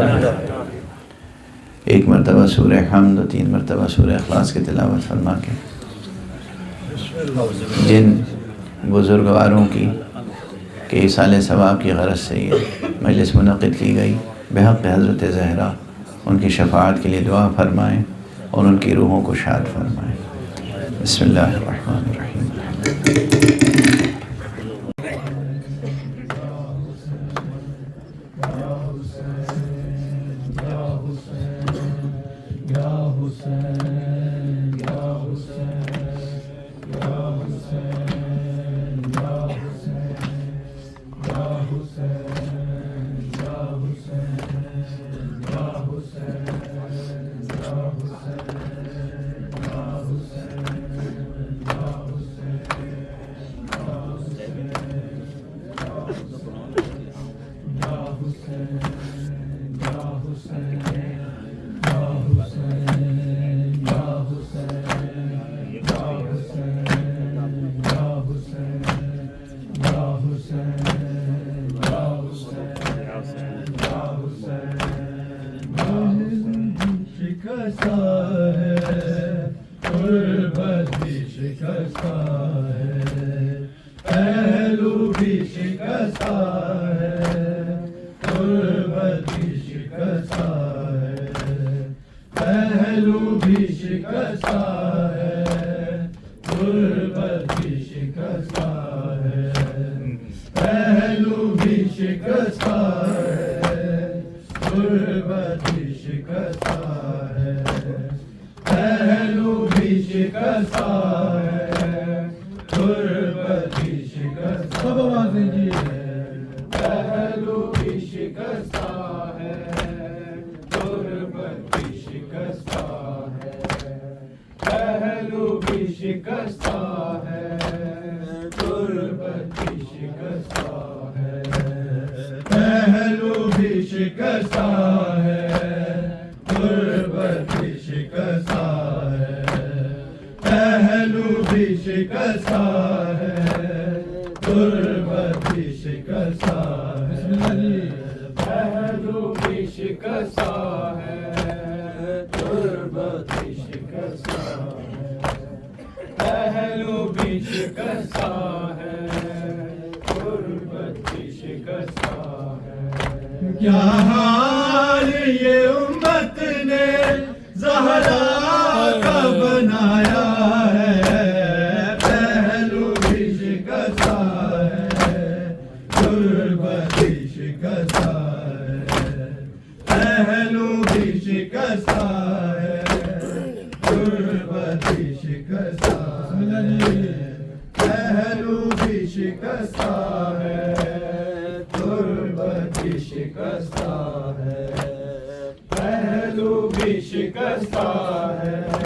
ایک مرتبہ سورہ حمد و 3 مرتبہ سورہ اخلاص کی تلاوت فرما کے جن بزرگواروں کی کہ ایصال ثواب کی غرض سے یہ مجلس منعقد کی گئی، بحق حضرت زہرا ان کی شفاعت کے لیے دعا فرمائیں اور ان کی روحوں کو شاد فرمائیں۔ بسم اللہ الرحمن الرحیم۔ شکستہ ہے تربت بھی شکستہ ہے پہلو بھی شکستہ ہے تربت بھی شکستہ ہے پہلو بھی شکستہ ہے تربت بھی شکستہ ہے کیا حال یہ امت نے زہرا کا بنایا ہے پہلو بھی شکستہ ہے تربت بھی شکستہ ہے پہلو بھی شکستہ ہے تربت بھی شکستہ ہے پہلو بھی شکستہ ہے تربت بھی شکستہ ہے پہلو بھی شکستہ ہے